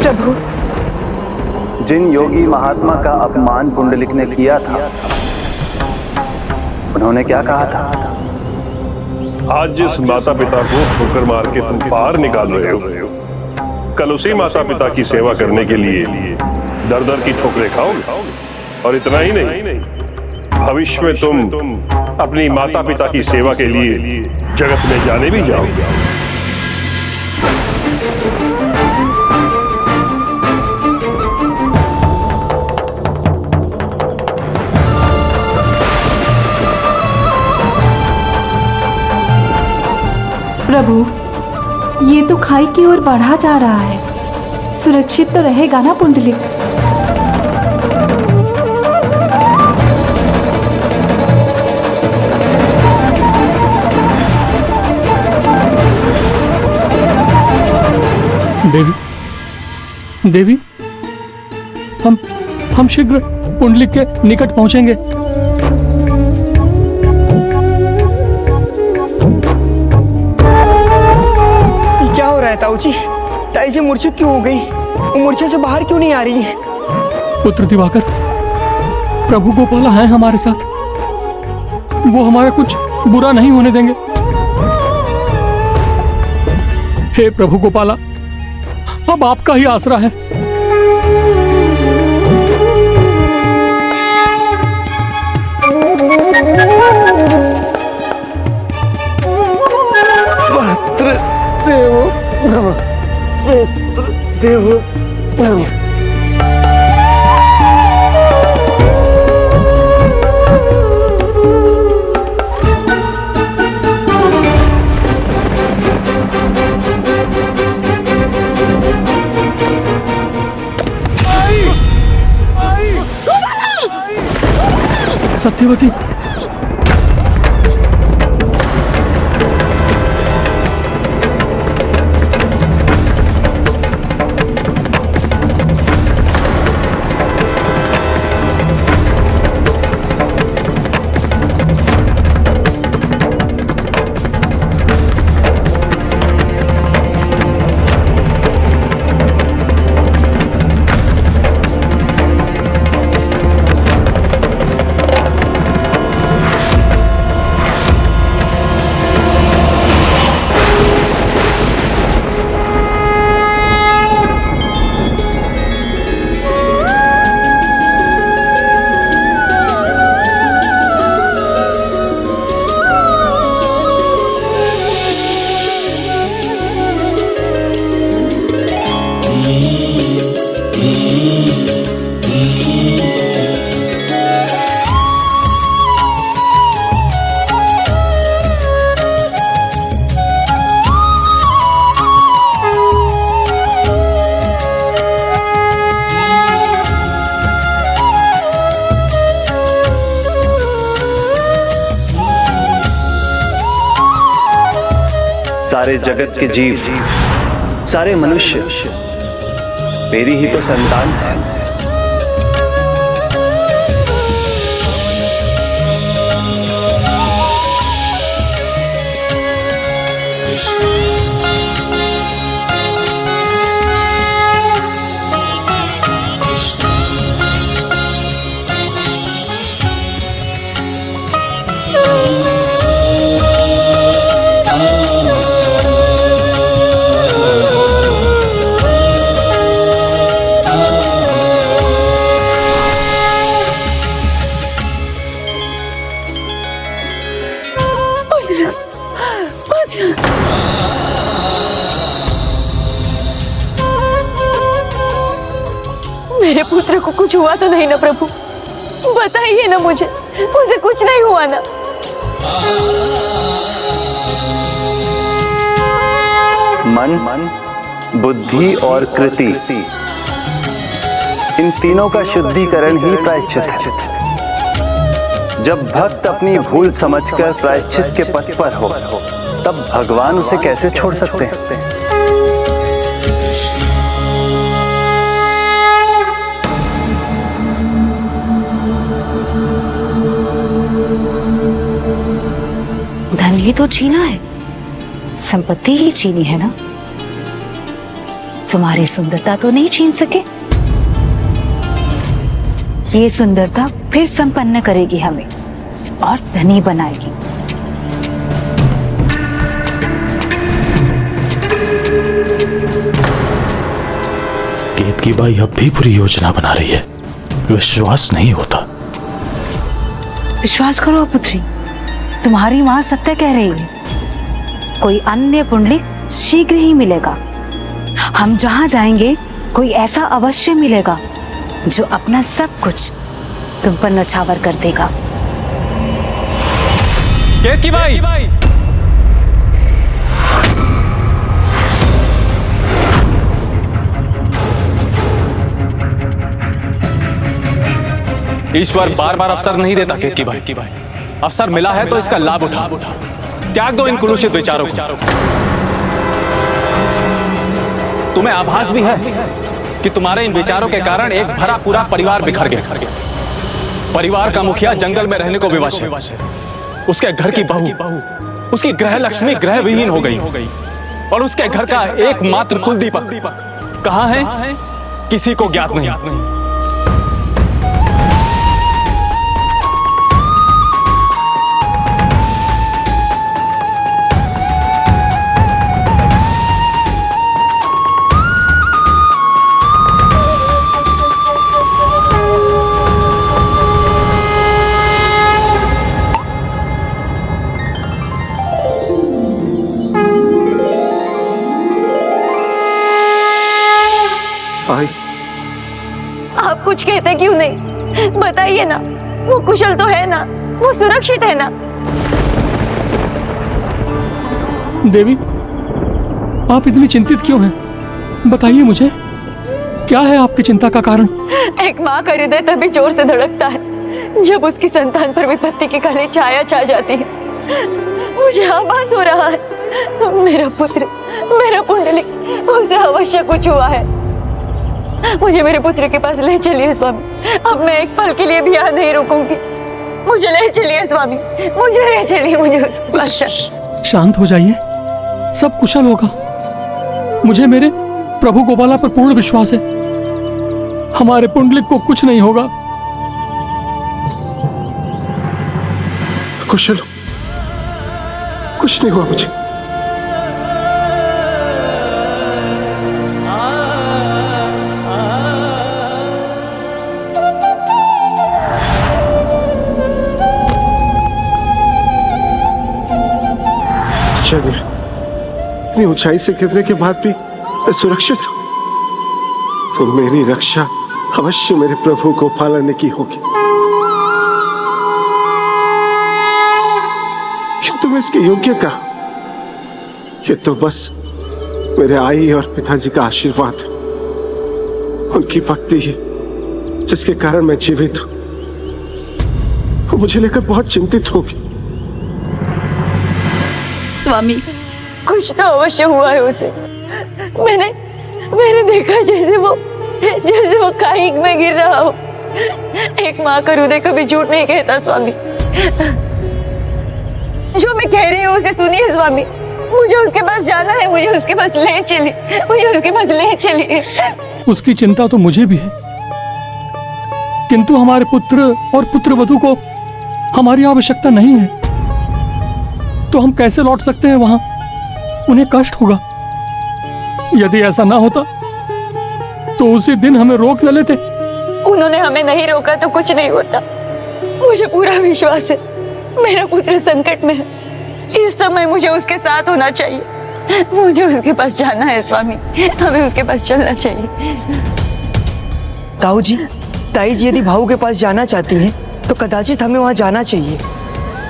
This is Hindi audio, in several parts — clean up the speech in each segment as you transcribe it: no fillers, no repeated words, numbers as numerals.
प्रभु, जिन योगी महात्मा का अपमान पुंडलिक ने किया था, उन्होंने क्या कहा था? आज जिस माता पिता को ठोकर मार के तुम पार निकाल रहे हो, कल उसी माता पिता की सेवा करने के लिए दर दर की ठोकरें खाओगे। और इतना ही नहीं, भविष्य में तुम अपनी माता पिता की सेवा के लिए जगत में जाने भी जाओगे। प्रभु, ये तो खाई की ओर बढ़ा जा रहा है। सुरक्षित तो रहेगा ना पुंडलिक? देवी, देवी, हम शीघ्र पुंडलिक के निकट पहुंचेंगे। क्या हो रहा है ताऊ जी? ताई जी मूर्छित क्यों हो गई? वो मूर्छा से बाहर क्यों नहीं आ रही है? पुत्र दिवाकर, प्रभु गोपाला हैं हमारे साथ। वो हमारा कुछ बुरा नहीं होने देंगे। हे प्रभु गोपाला, अब आपका ही आसरा है। सत्यवती, सारे जगत के जीव, सारे मनुष्य मेरी ही तो संतान है। मेरे पुत्र को कुछ हुआ तो नहीं ना प्रभु? बताइए ना मुझे, उसे कुछ नहीं हुआ ना? मन, बुद्धि और कृति, इन तीनों का शुद्धिकरण ही प्रायश्चित है। जब भक्त अपनी भूल समझकर प्रायश्चित के पथ पर हो, तब भगवान उसे कैसे छोड़ सकते हैं? धन ही तो छीना है, संपत्ति ही छीनी है ना, तुम्हारी सुंदरता तो नहीं छीन सके। ये सुंदरता फिर संपन्न करेगी हमें और धनी बनाएगी। केतकी बाई अब भी पूरी योजना बना रही है, विश्वास नहीं होता। विश्वास करो पुत्री, तुम्हारी मां सत्य कह रही है। कोई अन्य पुंडलिक शीघ्र ही मिलेगा। हम जहां जाएंगे कोई ऐसा अवश्य मिलेगा जो अपना सब कुछ तुम पर नछावर कर देगा। केतकी बाई, ईश्वर बार बार अवसर नहीं देता केतकी बाई। अवसर मिला है तो इसका लाभ उठा। त्याग दो इन कुलूषित विचारों को। तुम्हें आभास भी है कि तुम्हारे इन विचारों के कारण एक भरा पूरा परिवार बिखर गया। परिवार का मुखिया जंगल में रहने को विवश है। उसके घर की बहू, उसकी गृह लक्ष्मी गृह विहीन हो गई और उसके घर का एकमात्र कुलदीपक कहां है किसी को ज्ञात नहीं। आप कुछ कहते क्यों नहीं? बताइए ना, वो कुशल तो है ना, वो सुरक्षित है ना? देवी, आप इतनी चिंतित क्यों हैं? बताइए मुझे, क्या है आपकी चिंता का कारण? एक माँ का हृदय तभी जोर से धड़कता है जब उसकी संतान पर विपत्ति की काली छाया छा जाती है। मुझे आभास हो रहा है मेरा पुत्र, मेरा पुंडलिक, उसे अवश्य कुछ हुआ है। मुझे मेरे पुत्र के पास ले चलिए स्वामी। अब मैं एक पल के लिए भी यहाँ नहीं रुकूंगी। मुझे ले चलिए स्वामी, मुझे ले चलिए, मुझे उसके पास। शांत हो जाइए, सब कुशल होगा। मुझे मेरे प्रभु गोपाला पर पूर्ण विश्वास है। हमारे पुंडलिक को कुछ नहीं होगा। कुशल, कुछ नहीं हुआ मुझे। शरीर इतनी ऊंचाई से गिरने के बाद भी मैं सुरक्षित हूं, तो मेरी रक्षा अवश्य मेरे प्रभु गोपाला ने की होगी। किंतु मैं इसके योग्य का, ये तो बस मेरे आई और पिताजी का आशीर्वाद है, उनकी भक्ति है जिसके कारण मैं जीवित हूं। वो मुझे लेकर बहुत चिंतित होगी। स्वामी, कुछ तो अवश्य हुआ है उसे। मैंने देखा जैसे वो खाई में गिर रहा हो। एक माँ का हृदय कभी झूठ नहीं कहता स्वामी। जो मैं कह रही हूँ उसे सुनिए स्वामी। मुझे उसके पास जाना है, मुझे उसके पास ले चलिए, मुझे उसके पास ले चलिए। उसकी चिंता तो मुझे भी है, किंतु हमारे पुत्र और पुत्रवधू को हमारी आवश्यकता नहीं है, तो हम कैसे लौट सकते हैं वहां? उन्हें कष्ट होगा। यदि ऐसा ना होता तो उसी दिन हमें रोक न लेते। उन्होंने हमें नहीं रोका तो कुछ नहीं होता। मुझे पूरा विश्वास है मेरा पुत्र संकट में है। इस समय मुझे उसके साथ होना चाहिए। मुझे उसके पास जाना है स्वामी, हमें उसके पास चलना चाहिए। ताऊ जी, ताई जी यदि भाऊ के पास जाना चाहती हैं तो कदाचित हमें वहां जाना चाहिए।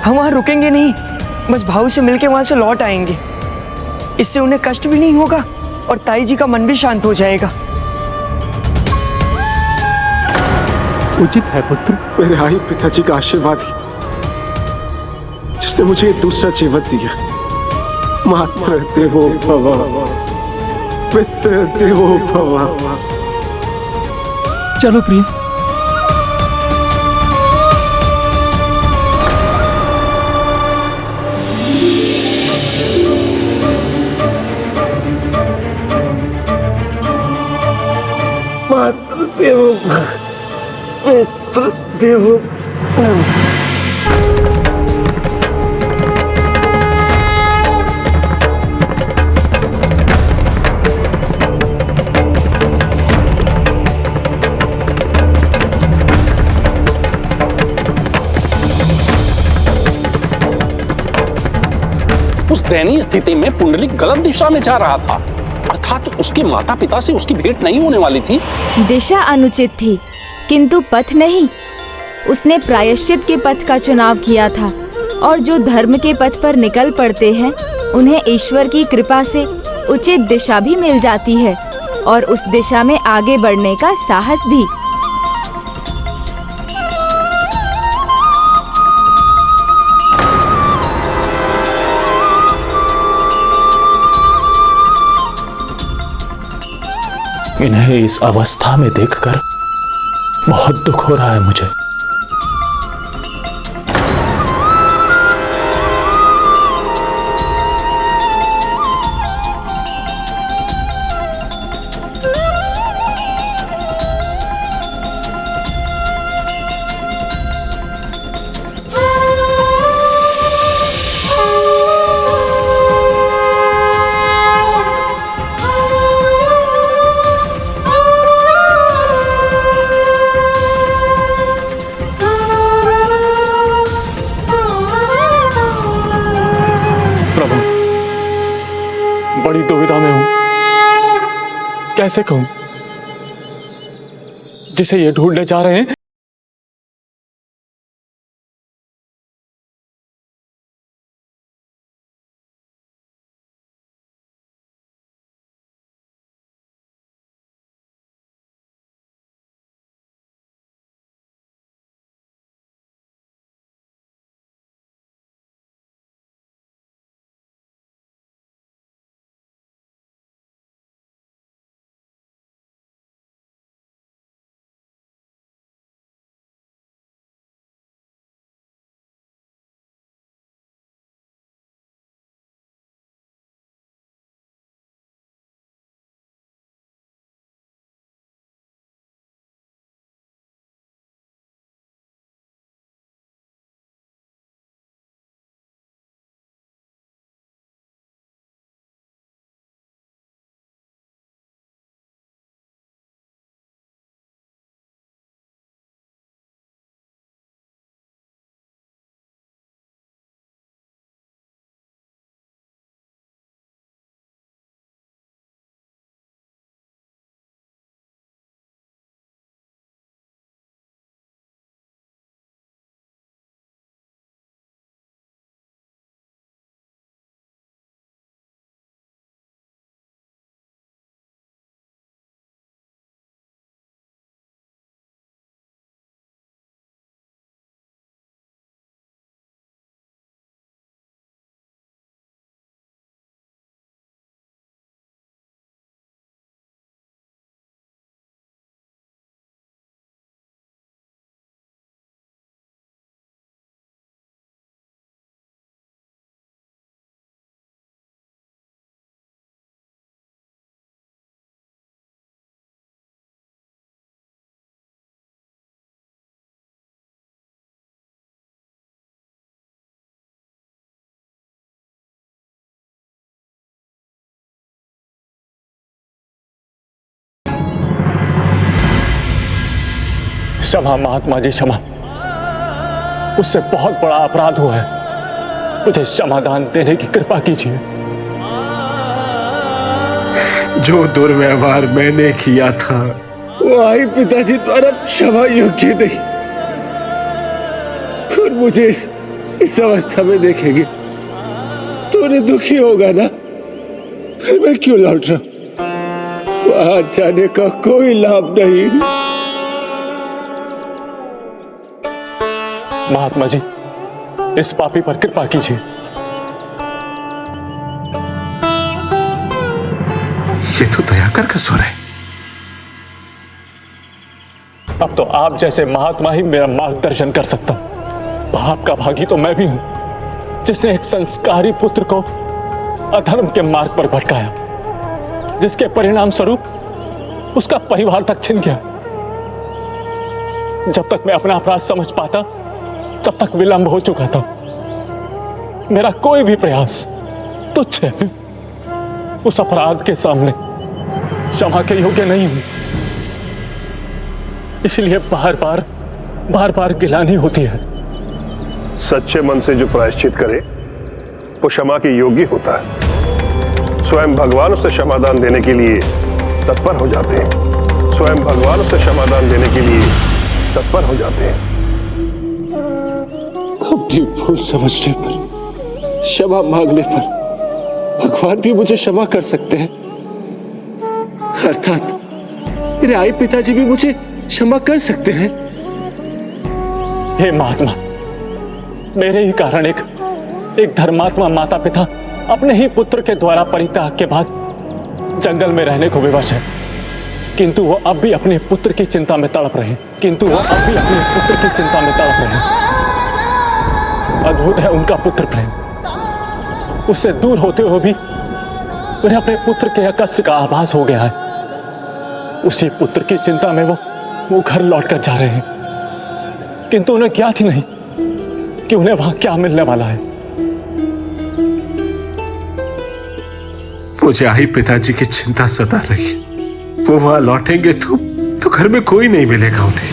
हम वहां रुकेंगे नहीं, बस भाऊ से मिलके वहां से लौट आएंगे। इससे उन्हें कष्ट भी नहीं होगा और ताई जी का मन भी शांत हो जाएगा। उचित है पुत्र। मेरे आई पिताजी का आशीर्वाद ही जिसने मुझे दूसरा जीवन दिया। मात्र देवो भव, पितृ देवो भव। चलो प्रिय। उस दयनीय स्थिति में पुंडलिक गलत दिशा में जा रहा था, अर्थात उसके माता पिता से उसकी भेंट नहीं होने वाली थी। दिशा अनुचित थी किंतु पथ नहीं। उसने प्रायश्चित के पथ का चुनाव किया था और जो धर्म के पथ पर निकल पड़ते हैं उन्हें ईश्वर की कृपा से उचित दिशा भी मिल जाती है और उस दिशा में आगे बढ़ने का साहस भी। इन्हें इस अवस्था में देखकर बहुत दुख हो रहा है मुझे। बड़ी दुविधा में हूं, कैसे कहूं? जिसे ये ढूंढने जा रहे हैं क्षमा महात्मा जी, क्षमा। उससे बहुत बड़ा अपराध हुआ है, मुझे क्षमादान देने की कृपा कीजिए। जो दुर्व्यवहार मैंने किया था वो आई पिताजी द्वारा क्षमा योग्य नहीं, और मुझे इस अवस्था में देखेंगे तो उन्हें दुखी होगा ना, फिर मैं क्यों लौट रहा हूं? वहां जाने का कोई लाभ नहीं। महात्मा जी, इस पापी पर कृपा कीजिए। ये तो दयाकर का स्वर है। अब तो आप जैसे महात्मा ही मेरा मार्गदर्शन कर सकता हूं। पाप का भागी तो मैं भी हूं, जिसने एक संस्कारी पुत्र को अधर्म के मार्ग पर भटकाया, जिसके परिणाम स्वरूप उसका परिवार तक छिन गया। जब तक मैं अपना अपराध समझ पाता तब तक विलंब हो चुका था। मेरा कोई भी प्रयास तुच्छ है। उस अपराध के सामने क्षमा के योग्य नहीं हूं। इसलिए बार बार गिलानी होती है। सच्चे मन से जो प्रायश्चित करे वो क्षमा के योग्य होता है। स्वयं भगवान उसे क्षमादान देने के लिए तत्पर हो जाते हैं। स्वयं भगवान उसे क्षमादान देने के लिए तत्पर हो जाते हैं। अपनी भूल समझने पर, क्षमा मांगने पर भगवान भी मुझे क्षमा कर सकते हैं। अर्थात मेरे आई पिताजी भी मुझे क्षमा कर सकते हैं। हे महात्मा, मेरे ही कारण एक धर्मात्मा माता पिता अपने ही पुत्र के द्वारा परित्याग के बाद जंगल में रहने को विवश है, किंतु वो अब भी अपने पुत्र की चिंता में तड़प रहे हैं। अद्भुत है उनका पुत्र प्रेम। उससे दूर होते हुए भी उन्हें अपने पुत्र के कष्ट का आभास हो गया है। उसी पुत्र की चिंता में वो घर लौटकर जा रहे हैं, किंतु उन्हें ज्ञात ही नहीं कि उन्हें वहां क्या मिलने वाला है। मुझे आई पिताजी की चिंता सता रही है। वो वहां लौटेंगे तो घर में कोई नहीं मिलेगा उन्हें।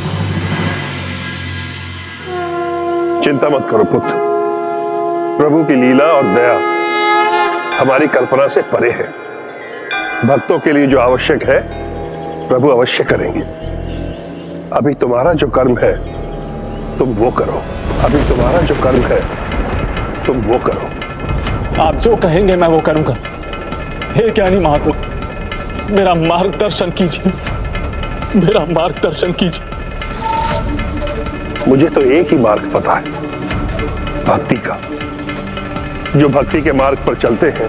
चिंता मत करो पुत्र, प्रभु की लीला और दया हमारी कल्पना से परे है। भक्तों के लिए जो आवश्यक है प्रभु अवश्य करेंगे। अभी तुम्हारा जो कर्म है तुम वो करो। आप जो कहेंगे मैं वो करूंगा। हे ज्ञानी महात्मा, मेरा मार्गदर्शन कीजिए। मुझे तो एक ही मार्ग पता है, भक्ति का। जो भक्ति के मार्ग पर चलते हैं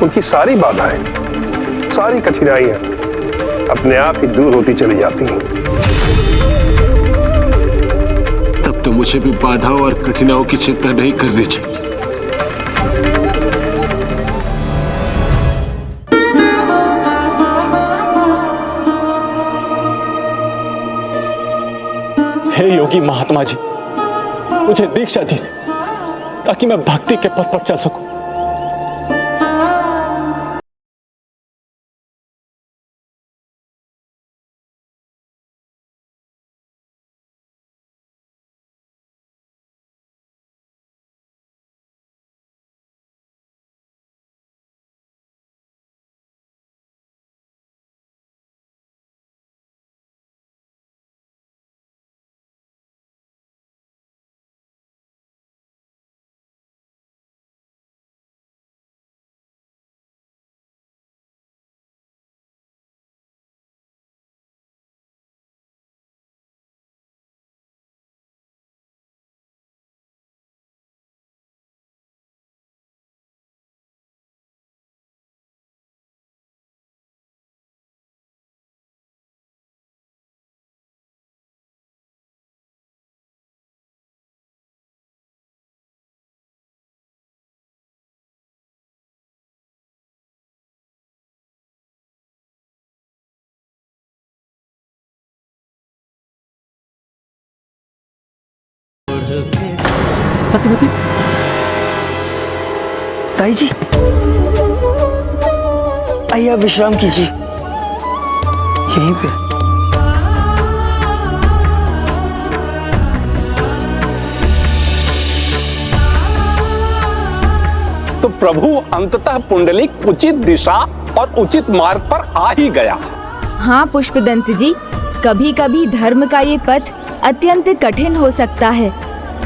उनकी सारी बाधाएं, सारी कठिनाइयां अपने आप ही दूर होती चली जाती हैं। तब तो मुझे भी बाधाओं और कठिनाइयों की चिंता नहीं करनी चाहिए। हे योगी महात्मा जी, मुझे दीक्षा दीजिए ताकि मैं भक्ति के पथ पर चल सकूं। सत्यवती, ताई जी, आइए आप विश्राम कीजिए यहीं पे। तो प्रभु अंततः पुंडलिक उचित दिशा और उचित मार्ग पर आ ही गया। हाँ पुष्पदंत जी, कभी कभी धर्म का ये पथ अत्यंत कठिन हो सकता है,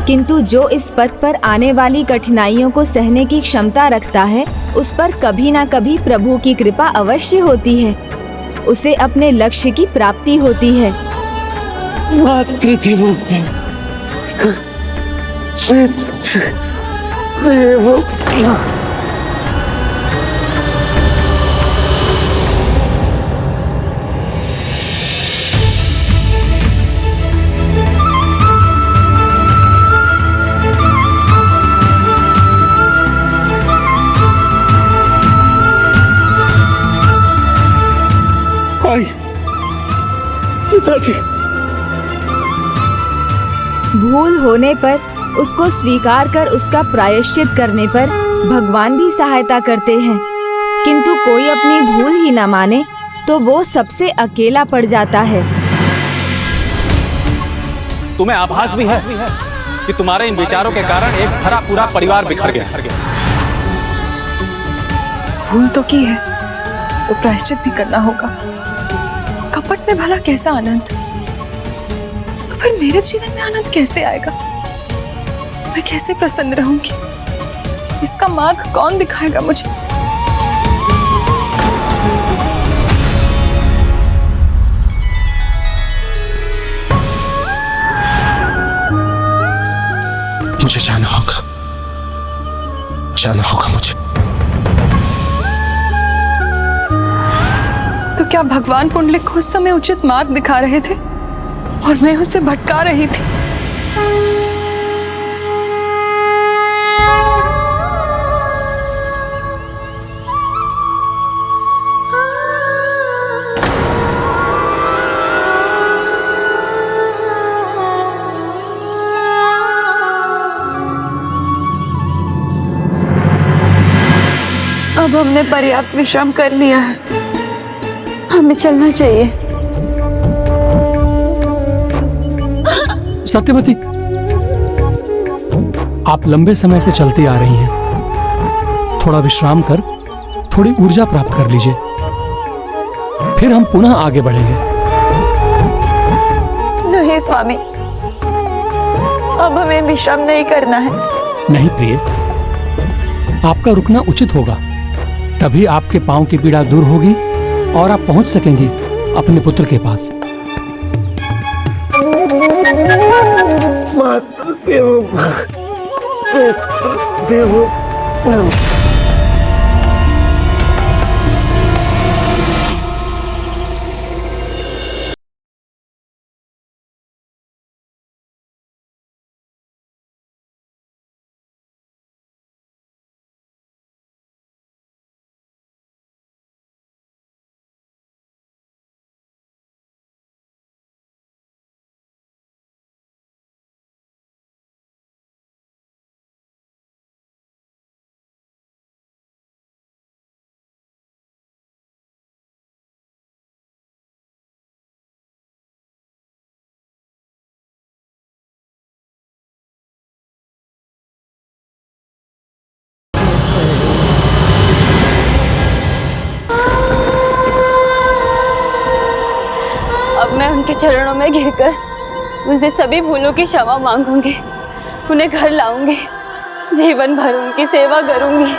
किंतु जो इस पथ पर आने वाली कठिनाइयों को सहने की क्षमता रखता है, उस पर कभी ना कभी प्रभु की कृपा अवश्य होती है। उसे अपने लक्ष्य की प्राप्ति होती है। पिताजी, भूल होने पर उसको स्वीकार कर उसका प्रायश्चित करने पर भगवान भी सहायता करते हैं, किंतु कोई अपनी भूल ही न माने तो वो सबसे अकेला पड़ जाता है। तुम्हें आभास भी है कि तुम्हारे इन विचारों के कारण एक भरा पूरा परिवार बिखर गया। भूल तो की है तो प्रायश्चित भी करना होगा। कपट में भला कैसा आनंद, तो फिर मेरे जीवन में आनंद कैसे आएगा? मैं कैसे प्रसन्न रहूंगी? इसका मार्ग कौन दिखाएगा मुझे? मुझे जाना होगा मुझे। तो क्या भगवान पुंडलिक को उस समय उचित मार्ग दिखा रहे थे और मैं उसे भटका रही थी? अब हमने पर्याप्त विश्राम कर लिया है, हमें चलना चाहिए। सत्यवती, आप लंबे समय से चलती आ रही हैं। थोड़ा विश्राम कर थोड़ी ऊर्जा प्राप्त कर लीजिए, फिर हम पुनः आगे बढ़ेंगे। नहीं स्वामी, अब हमें विश्राम नहीं करना है। नहीं प्रिय, आपका रुकना उचित होगा, तभी आपके पांव की पीड़ा दूर होगी और आप पहुंच सकेंगी अपने पुत्र के पास। मैं उनके चरणों में गिरकर उनसे सभी भूलों की क्षमा मांगूंगी, उन्हें घर लाऊंगी, जीवन भर उनकी सेवा करूंगी।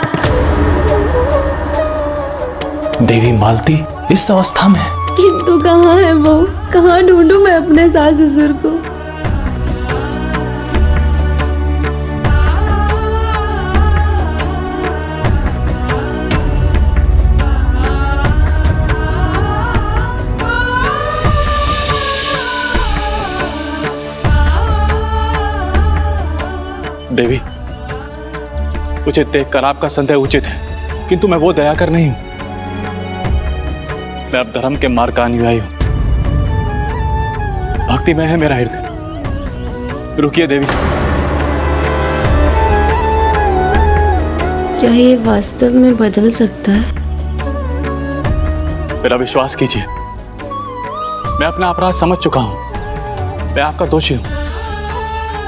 देवी मालती इस अवस्था में, किंतु कहाँ है वो? कहाँ ढूंढूं मैं अपने सास ससुर को? देवी, उचित देखकर आपका संदेह उचित है, किंतु मैं वो दयाकर नहीं हूं। मैं अब धर्म के मार्ग का अनुयायी हूं। भक्ति में है मेरा हृदय। रुकिए देवी। क्या ये वास्तव में बदल सकता है? मेरा विश्वास कीजिए, मैं अपना अपराध समझ चुका हूं। मैं आपका दोषी हूं।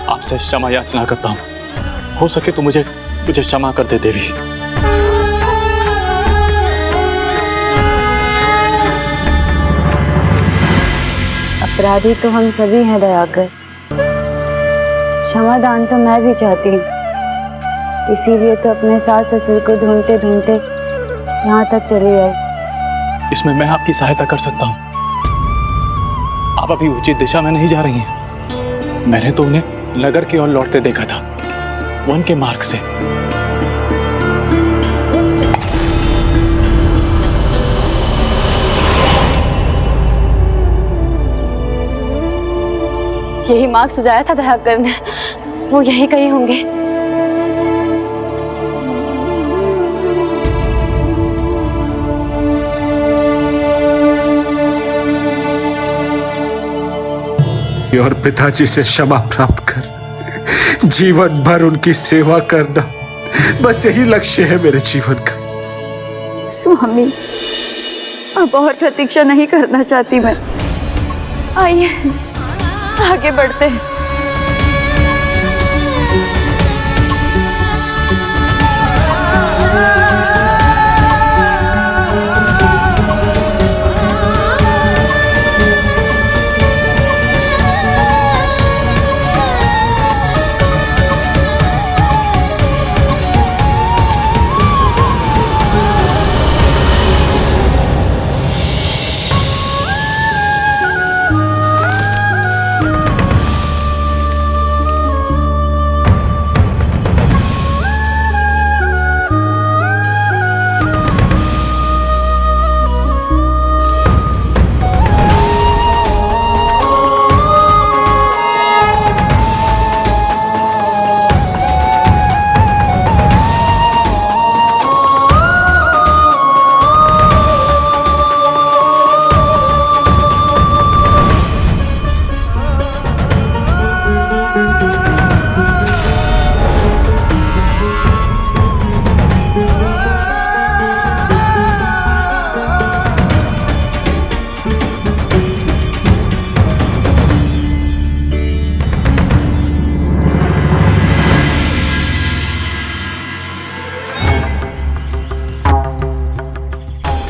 आपसे क्षमा याचना करता हूं। हो सके तो मुझे क्षमा कर दे देवी। अपराधी तो हम सभी हैं दयाकर। क्षमादान तो मैं भी चाहती हूँ, इसीलिए तो अपने सास ससुर को ढूंढते ढूंढते यहाँ तक चली आई। इसमें मैं आपकी सहायता कर सकता हूँ। आप अभी उचित दिशा में नहीं जा रही हैं। मैंने तो उन्हें नगर की ओर लौटते देखा था, वन के मार्ग से। यही मार्ग सुझाया था दयाकर ने, वो यही कहीं होंगे। के और पिताजी से क्षमा प्राप्त कर जीवन भर उनकी सेवा करना, बस यही लक्ष्य है मेरे जीवन का। स्वामी, अब और प्रतीक्षा नहीं करना चाहती मैं। आइए आगे बढ़ते हैं।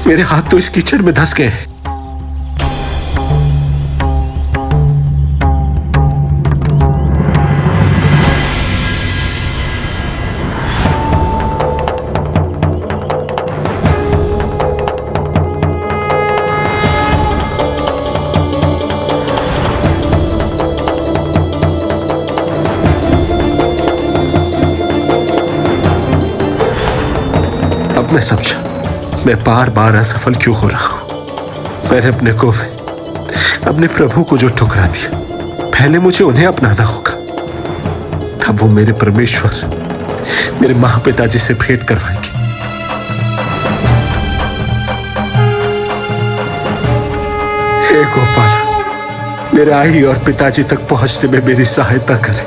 मेरे हाथ तो इस कीचड़ में धंस गए। अब मैं समझा मैं बार बार असफल क्यों हो रहा हूं। मैंने अपने को, अपने प्रभु को जो ठुकरा दिया, पहले मुझे उन्हें अपनाना होगा, तब वो मेरे परमेश्वर, मेरे महापिताजी से भेंट करवाएंगे। हे गोपाल, मेरे आई और पिताजी तक पहुंचने में मेरी सहायता करें।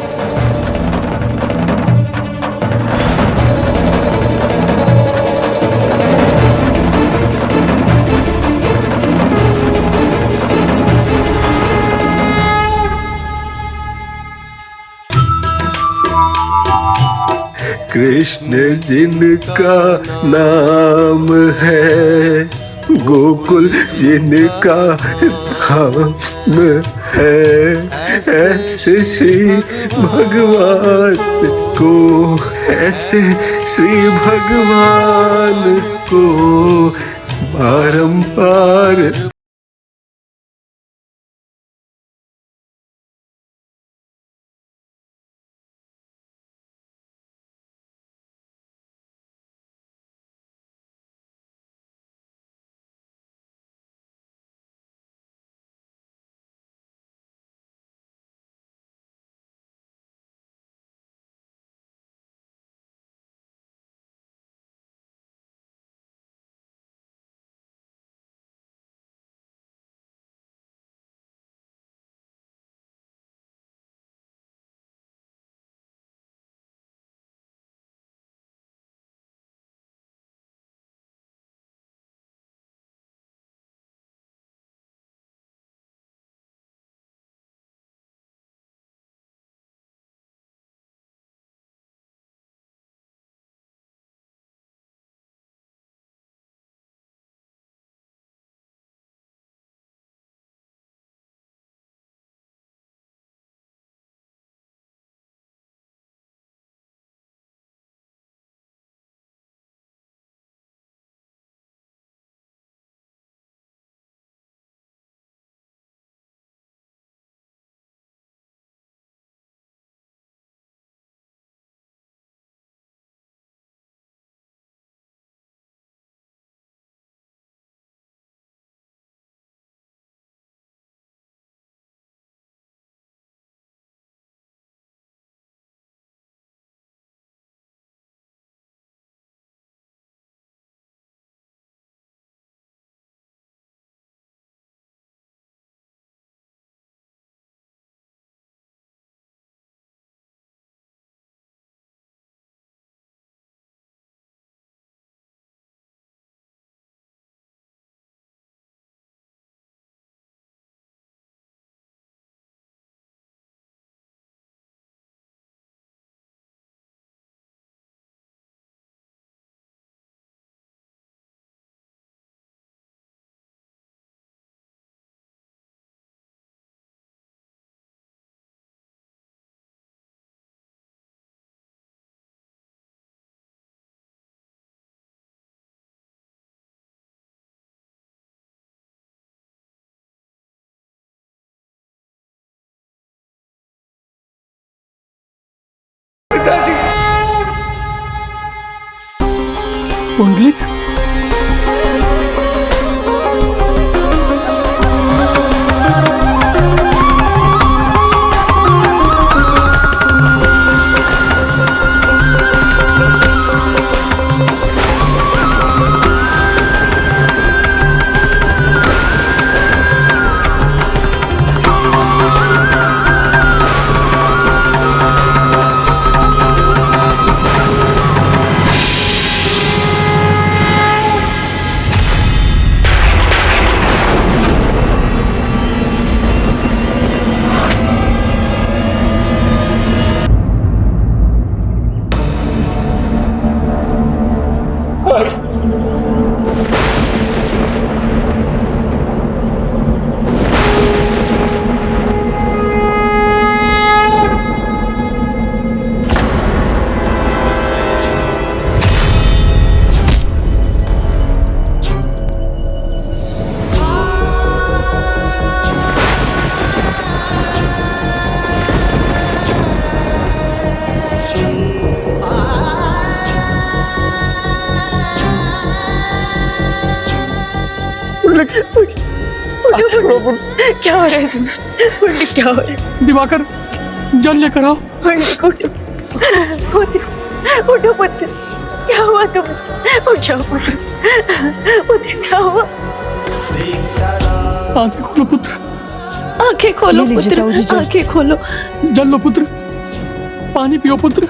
कृष्ण जिनका नाम है, गोकुल जिनका धाम है, ऐसे श्री भगवान को, ऐसे श्री भगवान को बारंबार पुंडलिक, क्या हो रहा है तुम्हें? पुंडलिक क्या हो रहा है? दिवाकर जल लेकर आओ। पुंडलिक उठो, उठो पुत्र, क्या हुआ तुम्हें? उठ जाओ पुत्र, पुत्र क्या हुआ? आंखें खोलो पुत्र, आंखें खोलो पुत्र, आंखें खोलो। जल लो पुत्र, पानी पियो पुत्र,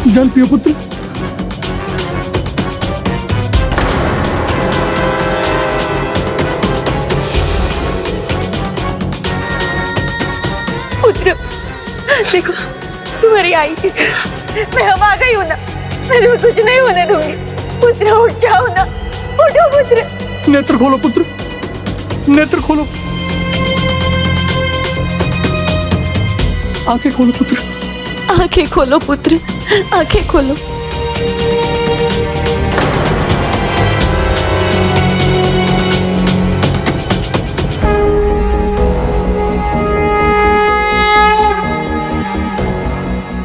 जल पियो पुत्र। पुत्र देखो, तुम्हारी आई थी, मैं अब आ गई हूँ ना, मैं तुम्हें कुछ नहीं होने दूंगी। पुत्र उठ जाओ ना, उठो पुत्र। नेत्र खोलो पुत्र, नेत्र खोलो, आंखें खोलो पुत्र, आंखें खोलो पुत्र, आंखें खोलो।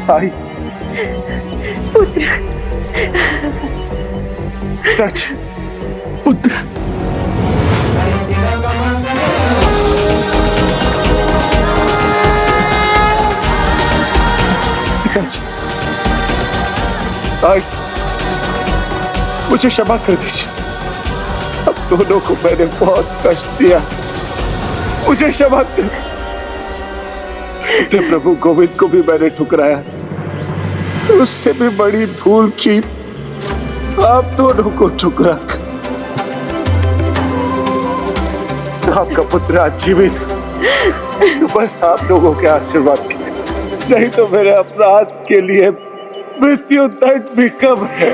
आई पुत्र, पुत्र आई मुझे क्षमा कर दीजिए, अब दोनों को मैंने बहुत कष्ट दिया, मुझे क्षमा कर। अपने प्रभु गोविंद को भी मैंने ठुकराया, उससे भी बड़ी भूल की आप दोनों को ठुकरा कर। आपका पुत्र आज जीवित तो बस आप लोगों के आशीर्वाद के, नहीं तो मेरे अपराध के लिए मृत्यु दंड भी कम है।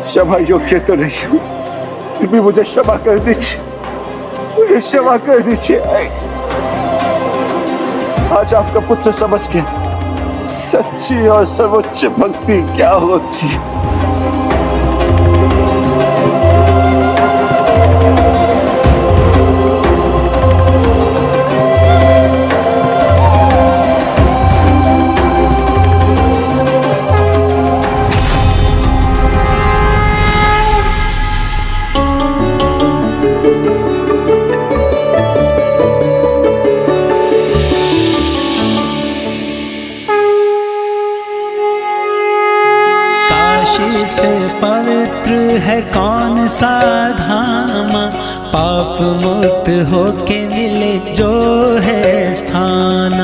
क्षमा योग्य तो नहीं हूं, फिर भी मुझे क्षमा कर दीजिए, मुझे क्षमा कर दीजिए। आज आपका पुत्र समझ गया सच्ची और सर्वोच्च भक्ति क्या होती है। है कौन सा धाम, पाप मुक्त होके मिले जो है स्थान।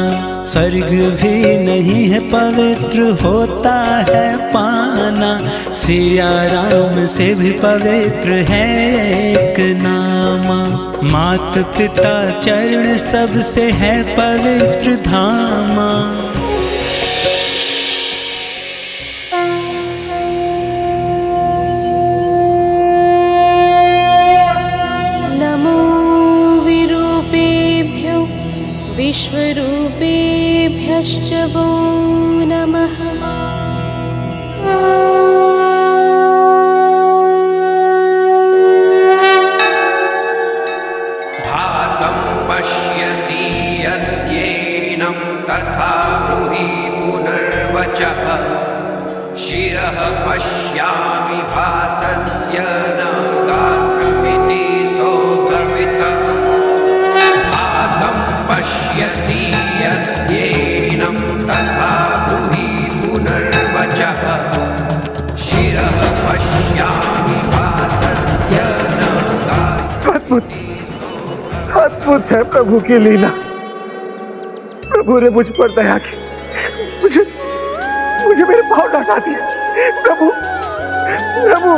स्वर्ग भी नहीं है पवित्र होता है पाना, सिया राम से भी पवित्र है एक नाम। मात पिता चरण सबसे है पवित्र धाम। विश्वरूपेभ्यश्च वो नमः। भासं पश्यसि यद्येनं तथा ब्रूहि पुनर्वचः। शिरः पश्य भासस्य न गात्रमिति सोऽब्रवीत् भासं पश्यसि यद्येनं तथा ब्रूहि पुनर्वचः शिरः पश्यामि भासस्य न अद्भुत अद्भुत है प्रभु की लीला। प्रभु ने मुझ पर दया की, मुझे मेरे पाँव लौटा दिए। प्रभु प्रभु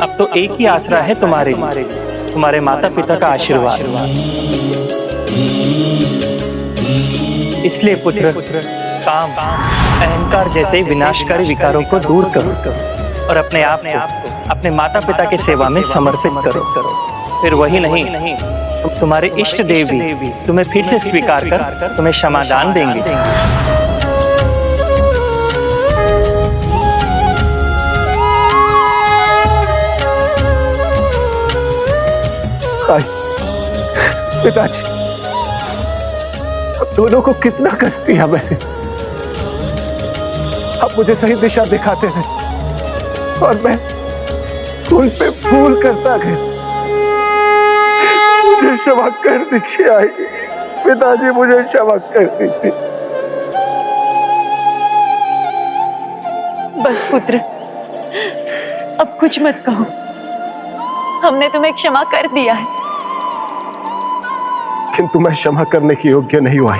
अब तो एक ही आसरा है तुम्हारे माता पिता का आशीर्वाद। इसलिए पुत्र काम अहंकार जैसे विनाशकारी विकारों को दूर करो और अपने आप को अपने माता पिता की सेवा में समर्पित करो। फिर वही नहीं तुम्हारे इष्ट देव भी तुम्हें फिर से स्वीकार कर तुम्हें क्षमादान देंगे। पिताजी, अब दोनों को कितना कष्ट दिया मैंने। अब मुझे सही दिशा दिखाते रहे और मैं फूल पे फूल करता गया। मुझे क्षमा कर दीजिए आई पिताजी, मुझे क्षमा कर दीजिए। बस पुत्र, अब कुछ मत कहो, हमने तुम्हें क्षमा कर दिया है। किंतु मैं क्षमा करने की योग्य नहीं हुआ।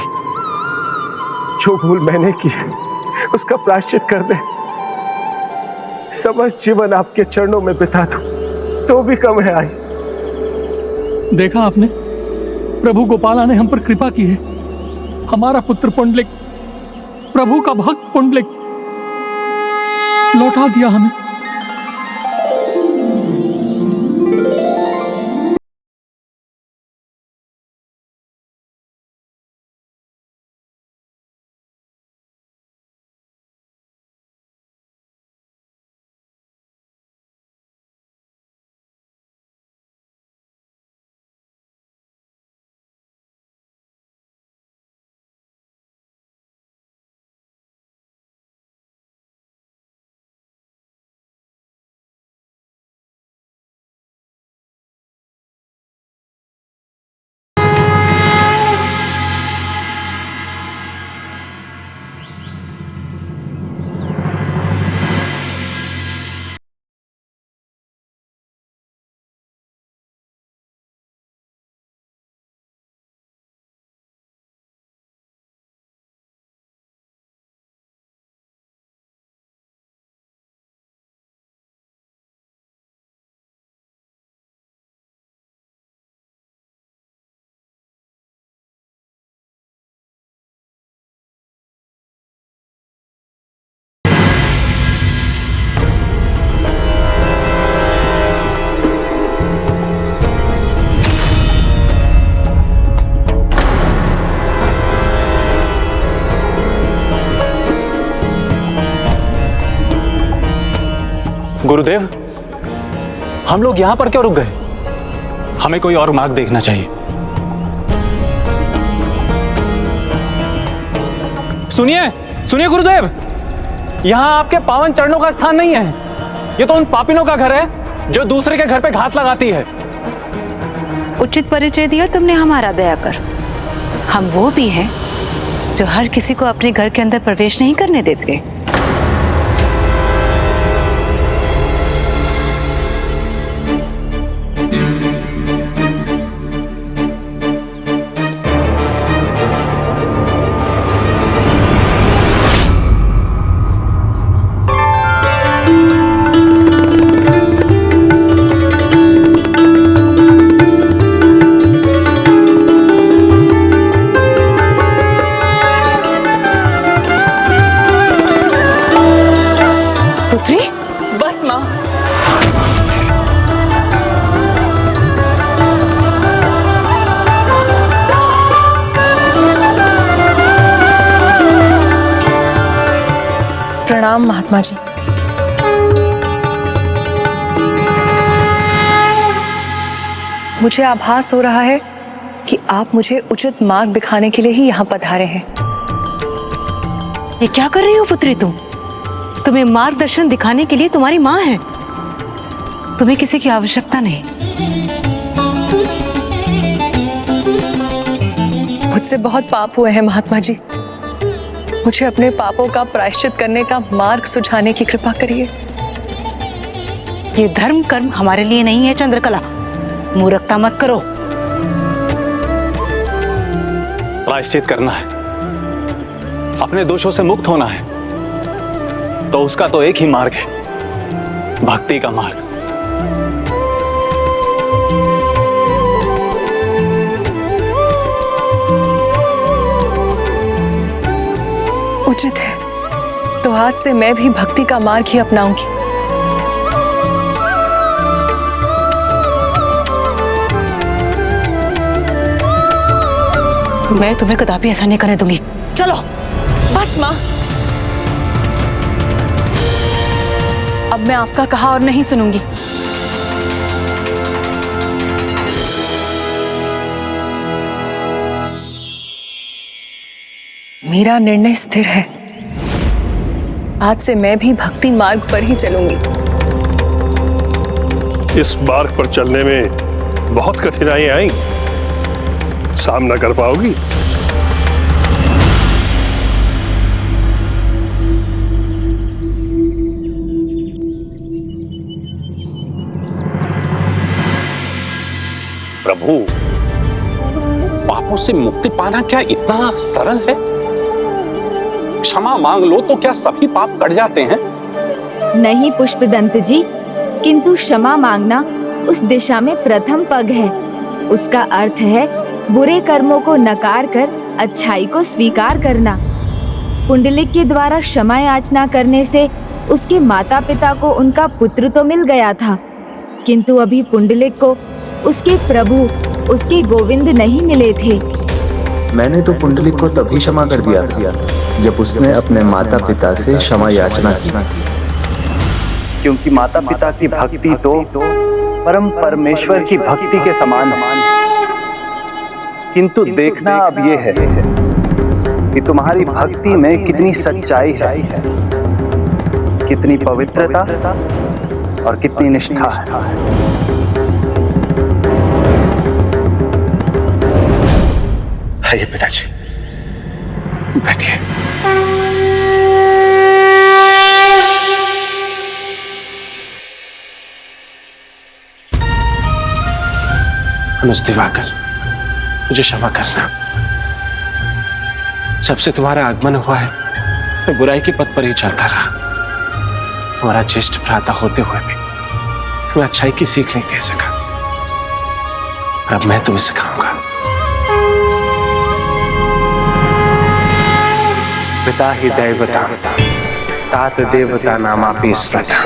जो भूल मैंने की है उसका प्रायश्चित कर दे। समस्त जीवन आपके चरणों में बिता दूं तो भी कम है आई। देखा आपने, प्रभु गोपाला ने हम पर कृपा की है। हमारा पुत्र पुंडलिक, प्रभु का भक्त पुंडलिक लौटा दिया हमें। गुरुदेव, हम लोग यहां पर क्यों रुक गए? हमें कोई और मार्ग देखना चाहिए। सुनिए सुनिए गुरुदेव, यहां आपके पावन चरणों का स्थान नहीं है। ये तो उन पापिनों का घर है जो दूसरे के घर पे घात लगाती है। उचित परिचय दिया तुमने हमारा, दया कर। हम वो भी हैं जो हर किसी को अपने घर के अंदर प्रवेश नहीं करने देते। बस माँ, प्रणाम महात्मा जी। मुझे आभास हो रहा है कि आप मुझे उचित मार्ग दिखाने के लिए ही यहाँ पधारे हैं। ये क्या कर रही हो पुत्री तुम? तुम्हें मार्गदर्शन दिखाने के लिए तुम्हारी माँ है, तुम्हें किसी की आवश्यकता नहीं। मुझसे बहुत पाप हुए हैं महात्मा जी, मुझे अपने पापों का प्रायश्चित करने का मार्ग सुझाने की कृपा करिए। ये धर्म कर्म हमारे लिए नहीं है चंद्रकला, मूर्खता मत करो। प्रायश्चित करना है, अपने दोषों से मुक्त होना है, तो उसका तो एक ही मार्ग है, भक्ति का मार्ग। उचित है, तो आज से मैं भी भक्ति का मार्ग ही अपनाऊंगी। मैं तुम्हें कदापि ऐसा नहीं करने दूंगी। चलो। बस माँ, अब मैं आपका कहा और नहीं सुनूंगी। मेरा निर्णय स्थिर है, आज से मैं भी भक्ति मार्ग पर ही चलूंगी। इस मार्ग पर चलने में बहुत कठिनाइयां आएंगी, सामना कर पाओगी? प्रभु, पापों से मुक्ति पाना क्या इतना सरल है? क्षमा मांग लो तो क्या सभी पाप कट जाते हैं? नहीं पुष्पदंत जी, किंतु क्षमा मांगना उस दिशा में प्रथम पग है। उसका अर्थ है बुरे कर्मों को नकार कर अच्छाई को स्वीकार करना। पुंडलिक के द्वारा क्षमा याचना करने से उसके माता पिता को उनका पुत्र तो मिल गया था, किंतु अभी पुंडलिक को उसके प्रभु, उसके गोविंद नहीं मिले थे। मैंने तो पुंडलिक को तभी क्षमा कर दिया था जब उसने अपने माता पिता से क्षमा याचना की, क्योंकि माता पिता की भक्ति तो परम परमेश्वर की भक्ति के समान है। किंतु देखना अब यह है कि तुम्हारी भक्ति में कितनी सच्चाई है, कितनी पवित्रता और कितनी निष्ठा है। आइए पिताजी, बैठिए। अनुज दिवाकर, मुझे क्षमा करना। जब से तुम्हारा आगमन हुआ है मैं बुराई के पथ पर ही चलता रहा। तुम्हारा ज्येष्ठ भ्राता होते हुए भी तुम्हें अच्छाई की सीख नहीं दे सका। अब मैं तुम्हें सिखाऊंगा। पिता ही दैवता तात देवता नामापि स्मृता,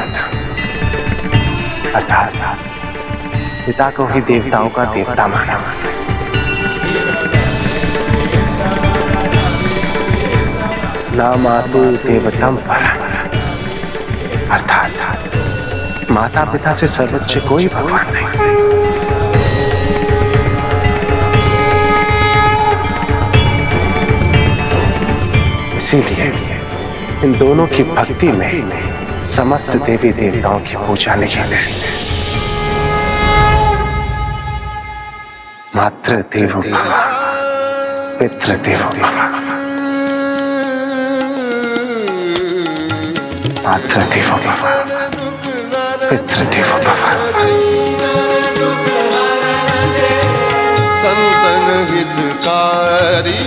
अर्थात पिता को ही देवताओं का देवता माना। नामातु देवतम परम, अर्थात माता पिता से सर्वोच्च कोई भगवान नहीं। इसीलिए इन दोनों की भक्ति में समस्त देवी देवताओं की पूजा नहीं है। मातृ देवो भव, पितृ देवो भव, मातृ देवो भव, पितृ देवो भव। संतन हितकारी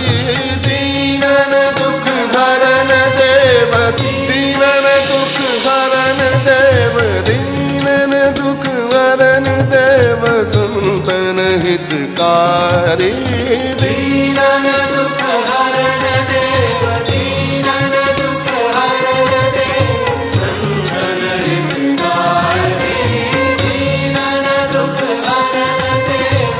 दीनन दुख हरन देव, दीनन दुख हरन देव, दीनन दुख हरन देव। संतन हितकारी दीनन दुख हरन देव, दीनन दुख हरन देव। संतन हितकारी दीनन दुख हरन देव।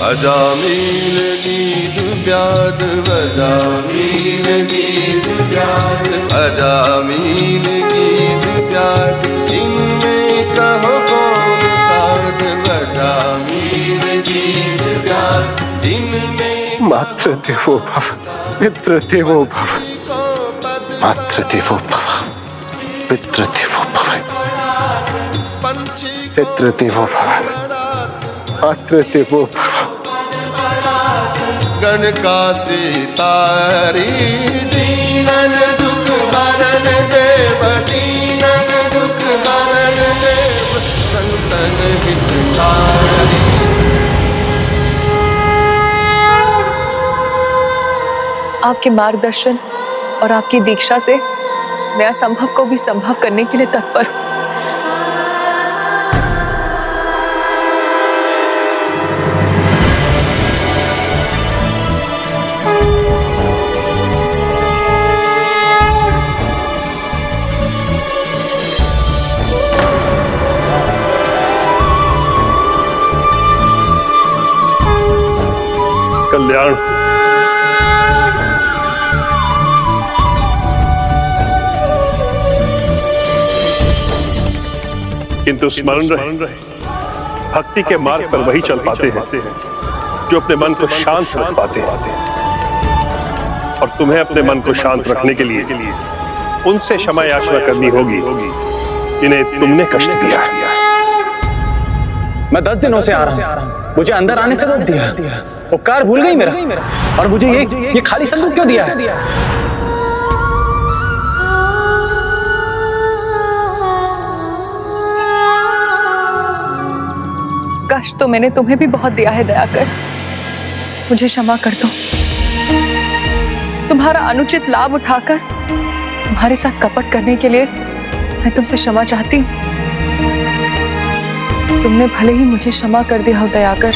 अजामिल गीत व्याध, अजामिल गीत व्याध, अजामिल गीत व्याध। इनमें कहो कौन साध, अजामिल गीत व्याध। इनमें मातृ देवो भव, पितृ देवो भव, मातृदेवो भव, पितृदेवो भव, पितृदेवो भव, मातृदेवो भव। गण का सितारी दीनन दुख हरन देव, दीनन दुख हरन देव, संतन हितकारी। आपके मार्गदर्शन और आपकी दीक्षा से मैं असंभव को भी संभव करने के लिए तत्पर हूं। कल्याण। किंतु स्मरण रहे, भक्ति के मार्ग पर वही चल पाते हैं जो अपने मन को शांत रख पाते हैं। और तुम्हें अपने मन को शांत रखने के लिए उनसे क्षमा याचना करनी होगी जिन्हें तुमने कष्ट दिया। मैं 10 दिनों से आ रहा हूं, मुझे अंदर आने से रोक दिया। उपकार भूल गई मेरा, और मुझे ये खाली संदूक क्यों दिया है? कष्ट तो मैंने तुम्हें भी बहुत दिया है दयाकर, मुझे क्षमा कर दो। तुम्हारा अनुचित लाभ उठाकर तुम्हारे साथ कपट करने के लिए मैं तुमसे क्षमा चाहती हूँ। तुमने भले ही मुझे क्षमा कर दिया हो दयाकर,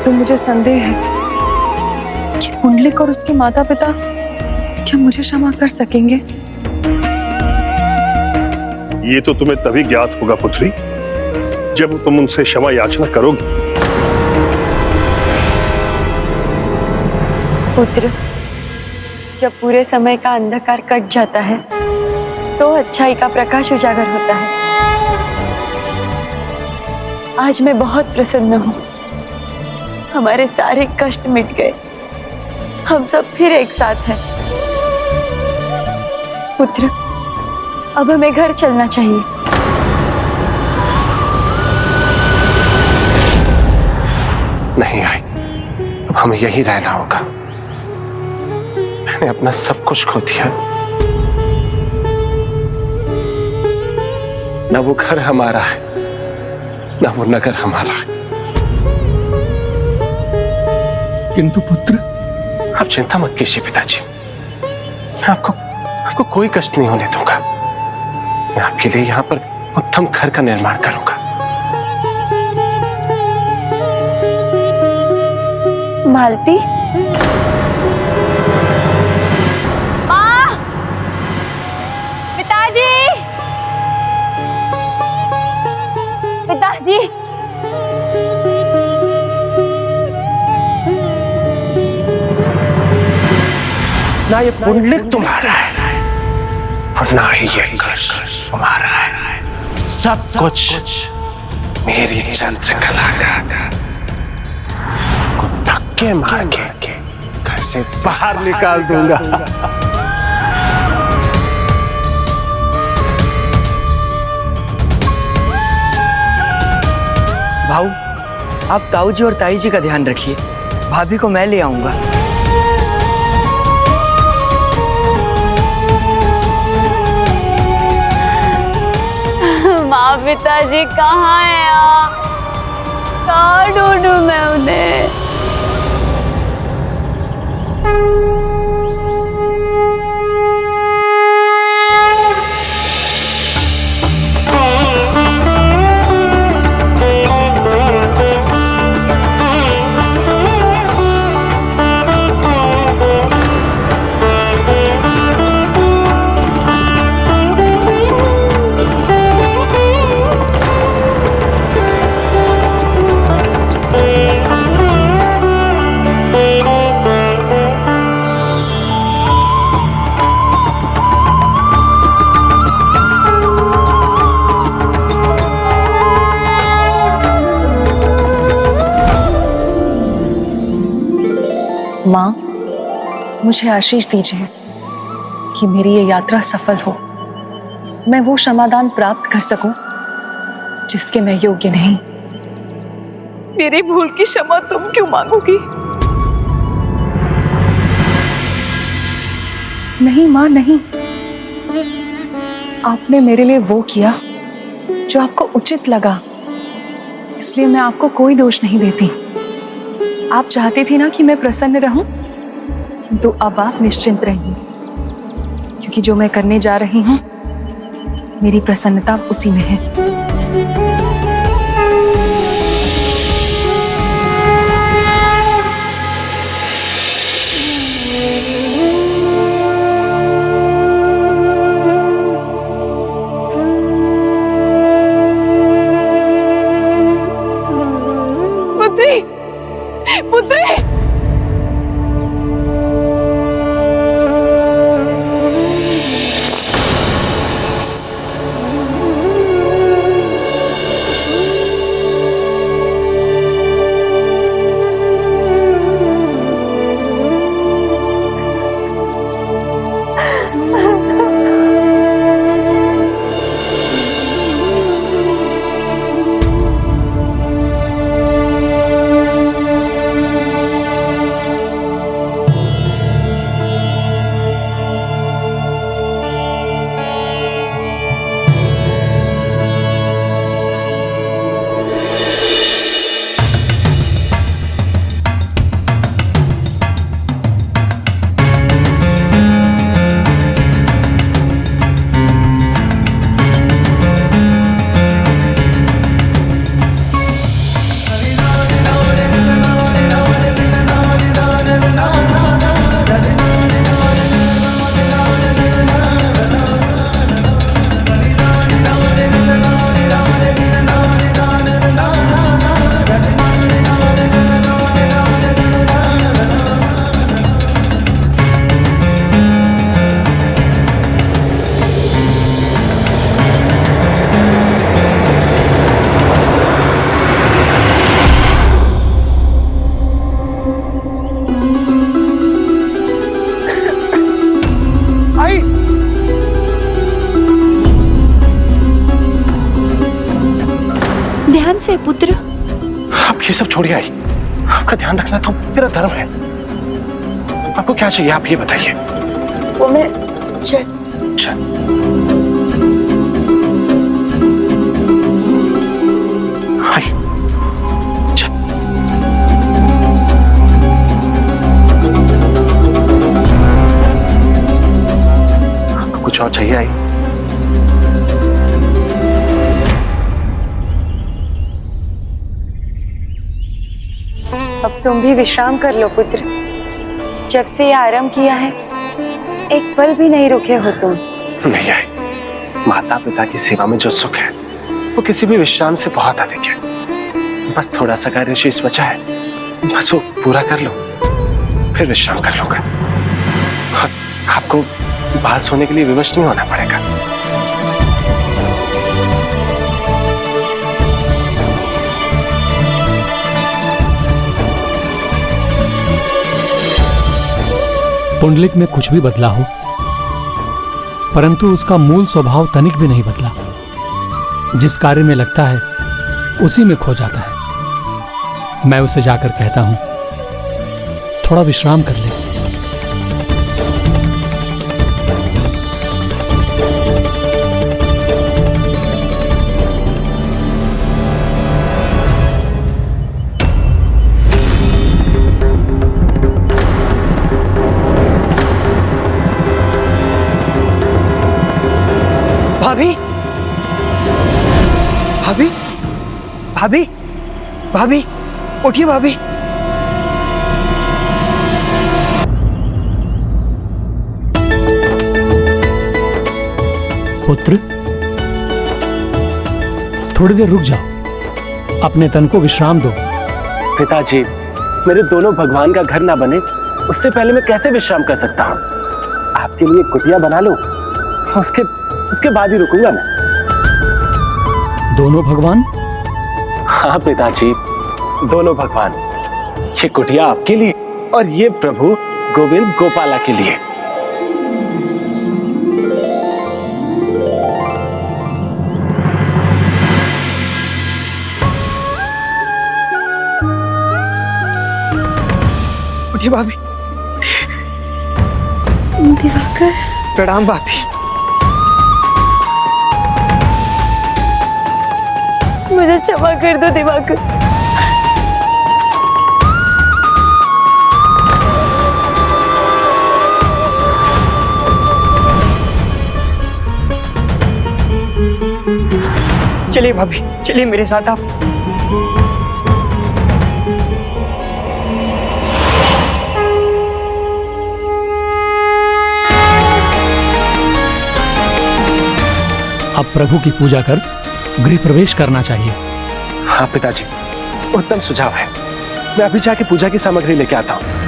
तो मुझे संदेह है कि पुंडलिक और उसके माता पिता क्या मुझे क्षमा कर सकेंगे? ये तो तुम्हें तभी ज्ञात होगा पुत्री जब तुम उनसे क्षमा याचना करोगी। पुत्र, जब पूरे समय का अंधकार कट जाता है तो अच्छाई का प्रकाश उजागर होता है। आज मैं बहुत प्रसन्न हूँ, हमारे सारे कष्ट मिट गए, हम सब फिर एक साथ हैं। पुत्र, अब हमें घर चलना चाहिए। नहीं आई, अब हमें यही रहना होगा। मैंने अपना सब कुछ खो दिया, न वो घर हमारा है, न वो नगर हमारा है। किंतु पुत्र, आप चिंता मत कीजिए पिताजी, मैं आपको कोई कष्ट नहीं होने दूंगा। मैं आपके लिए यहाँ पर उत्तम घर का निर्माण करूंगा। मालती, माँ, पिताजी, पिताजी, ना ये पुंडलिक तुम्हारा है और ना ही ये घर तुम्हारा है। सब कुछ मेरी चंद्रकला का धक्के मार के घर से बाहर निकाल दूंगा। भाऊ, आप ताऊ जी और ताई जी का ध्यान रखिए, भाभी को मैं ले आऊंगा। माँ पिताजी कहाँ है आप? कहाँ ढूंढूं मैं उन्हें? माँ, मुझे आशीष दीजिए कि मेरी ये यात्रा सफल हो, मैं वो समाधान प्राप्त कर सकूं जिसके मैं योग्य नहीं। मेरी भूल की क्षमा तुम क्यों मांगोगी? नहीं माँ, नहीं। आपने मेरे लिए वो किया जो आपको उचित लगा, इसलिए मैं आपको कोई दोष नहीं देती। आप चाहती थी ना कि मैं प्रसन्न रहूं, किंतु अब आप निश्चिंत रहिए, क्योंकि जो मैं करने जा रही हूं मेरी प्रसन्नता उसी में है। पुत्री, पुत्री! ध्यान से पुत्र। आप ये सब छोड़िए आई, आपका ध्यान रखना तो मेरा धर्म है। आपको क्या चाहिए आप ये बताइए। वो मैं आई, आपको कुछ और चाहिए आई? अब तुम भी विश्राम कर लो पुत्र। जब से ये आरंभ किया है एक पल भी नहीं रुके हो तुम। नहीं आई, माता पिता की सेवा में जो सुख है वो किसी भी विश्राम से बहुत अधिक है। बस थोड़ा सा कार्य शेष बचा है, बस वो पूरा कर लो, फिर विश्राम कर लूंगा। आपको बाहर सोने के लिए विवश नहीं होना पड़ेगा। पुंडलिक में कुछ भी बदला हो, परंतु उसका मूल स्वभाव तनिक भी नहीं बदला। जिस कार्य में लगता है उसी में खो जाता है। मैं उसे जाकर कहता हूं, थोड़ा विश्राम कर ले। भाभी, भाभी, भाभी, भाभी, उठिए भाभी। पुत्र, थोड़ी देर रुक जाओ, अपने तन को विश्राम दो। पिताजी, मेरे दोनों भगवान का घर ना बने उससे पहले मैं कैसे विश्राम कर सकता हूँ? आपके लिए कुटिया बना लो, उसके बाद ही रुकूंगा मैं। दोनों भगवान? हाँ पिताजी, दोनों भगवान। ये कुटिया आपके लिए और ये प्रभु गोविंद गोपाला के लिए। उठिए भाभी। दिवाकर, प्रणाम भाभी। मुझे क्षमा कर दो दिवाकर। चलिए भाभी, चलिए मेरे साथ आप। अब प्रभु की पूजा कर गृह प्रवेश करना चाहिए। हाँ पिताजी, उत्तम सुझाव है। मैं अभी जाके पूजा की सामग्री लेके आता हूँ।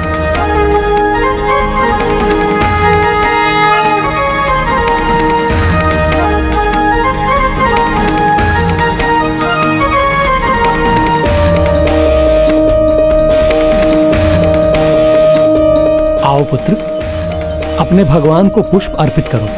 आओ पुत्र, अपने भगवान को पुष्प अर्पित करो।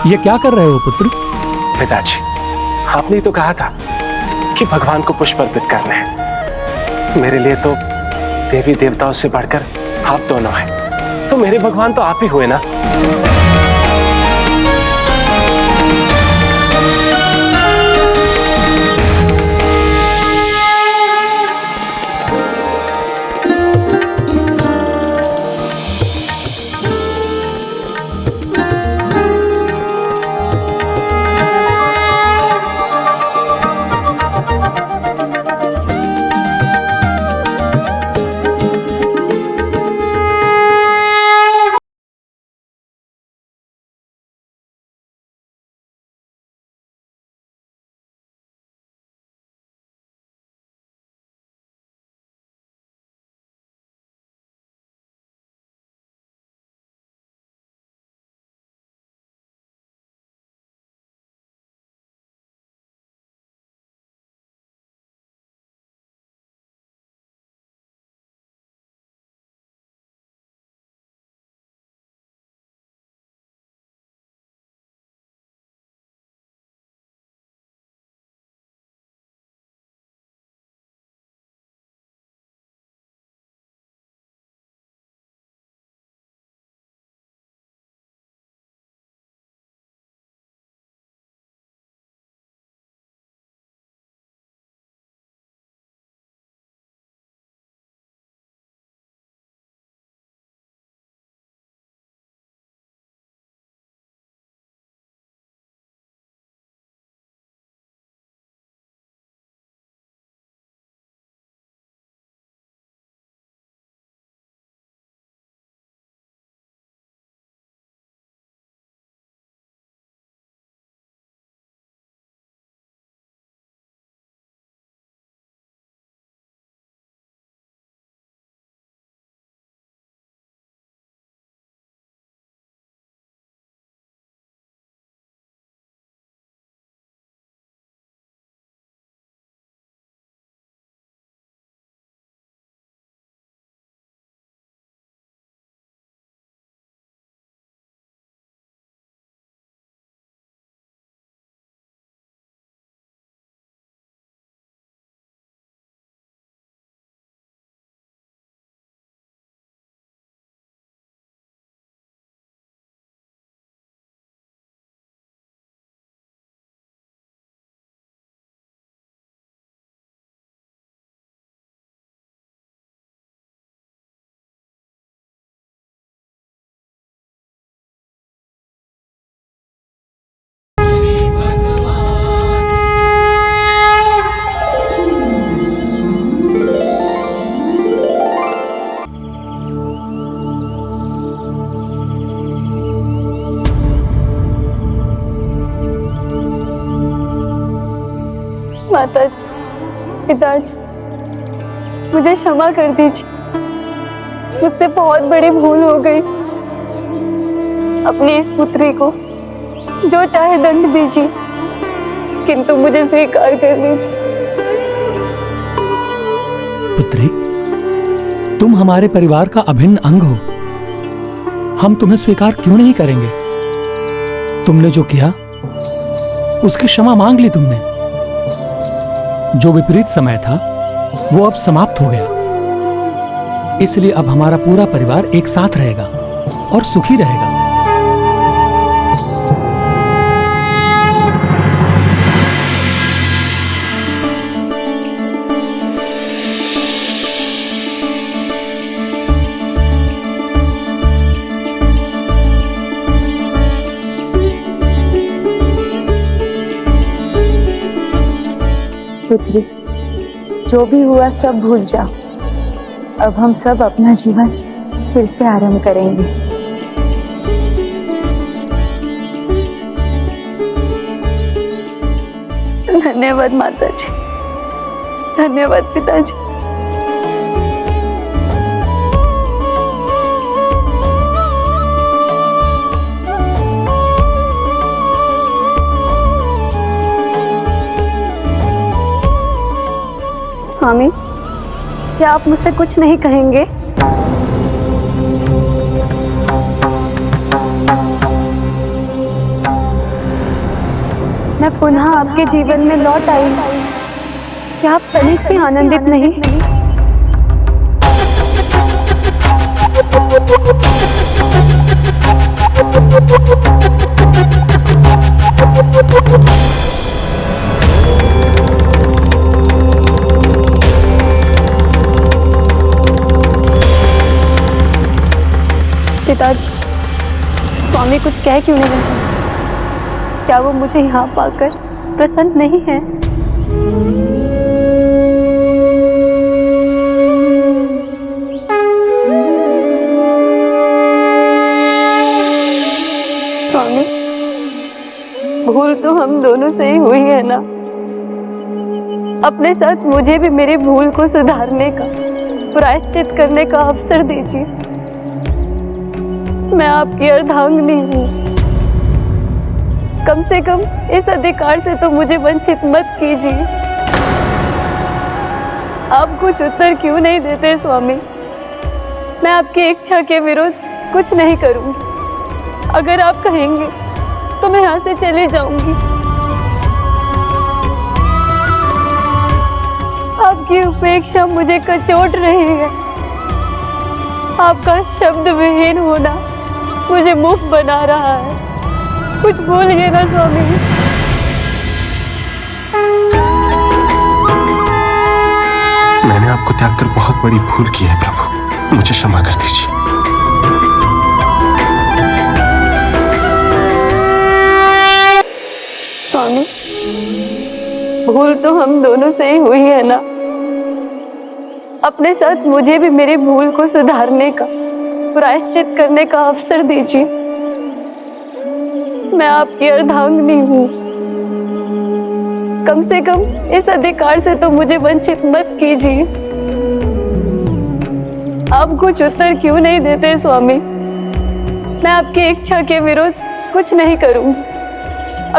ये क्या कर रहे हो पुत्र? पिताजी, आपने ही तो कहा था कि भगवान को पुष्प अर्पित करने हैं। मेरे लिए तो देवी देवताओं से बढ़कर आप दोनों हैं, तो मेरे भगवान तो आप ही हुए ना। माता जी, पिताजी, मुझे क्षमा कर दीजिए। मुझसे बहुत बड़ी भूल हो गई। अपनी इस पुत्री को जो चाहे दंड दीजिए, किंतु मुझे स्वीकार कर लीजिए। पुत्री, तुम हमारे परिवार का अभिन्न अंग हो। हम तुम्हें स्वीकार क्यों नहीं करेंगे? तुमने जो किया उसकी क्षमा मांग ली तुमने। जो विपरीत समय था वो अब समाप्त हो गया। इसलिए अब हमारा पूरा परिवार एक साथ रहेगा और सुखी रहेगा। पुत्री, जो भी हुआ सब भूल जाओ। अब हम सब अपना जीवन फिर से आरंभ करेंगे। धन्यवाद माता जी, धन्यवाद पिताजी। स्वामी, क्या आप मुझसे कुछ नहीं कहेंगे? मैं पुनः आपके जीवन में लौट आई। क्या आप तनिक भी आनंदित नहीं? पिताजी, स्वामी कुछ कह क्यों नहीं रहे? क्या वो मुझे यहाँ पाकर प्रसन्न नहीं है? स्वामी, भूल तो हम दोनों से ही हुई है ना। अपने साथ मुझे भी मेरी भूल को सुधारने का, प्रायश्चित करने का अवसर दीजिए। मैं आपकी अर्धांगिनी हूँ। कम से कम इस अधिकार से तो मुझे वंचित मत कीजिए। आप कुछ उत्तर क्यों नहीं देते स्वामी? मैं आपकी इच्छा के विरुद्ध कुछ नहीं करूंगी। अगर आप कहेंगे तो मैं यहाँ से चली जाऊंगी। आपकी उपेक्षा मुझे कचोट रही है। आपका शब्द विहीन होना मुझे मुक्त बना रहा है। कुछ बोलिए ना स्वामी। मैंने आपको त्याग कर बहुत बड़ी भूल की है प्रभु, मुझे क्षमा कर दीजिए। स्वामी, भूल तो हम दोनों से ही हुई है ना। अपने साथ मुझे भी मेरी भूल को सुधारने का, प्रायश्चित करने का अवसर दीजिए। मैं आपकी अर्धांगिनी हूँ। कम से कम इस अधिकार से तो मुझे वंचित मत कीजिए। आप कुछ उत्तर क्यों नहीं देते स्वामी? मैं आपकी इच्छा के विरुद्ध कुछ नहीं करूंगी।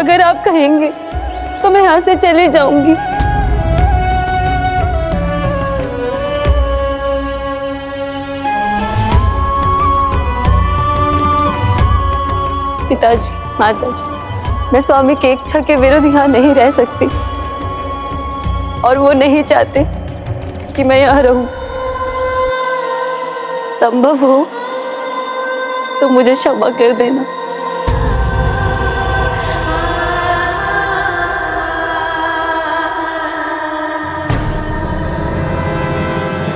अगर आप कहेंगे तो मैं यहाँ से चली जाऊंगी। पिताजी, माताजी, मैं स्वामी की इच्छा के विरुद्ध यहाँ नहीं रह सकती और वो नहीं चाहते कि मैं यहाँ रहूं। संभव हो तो मुझे क्षमा कर देना।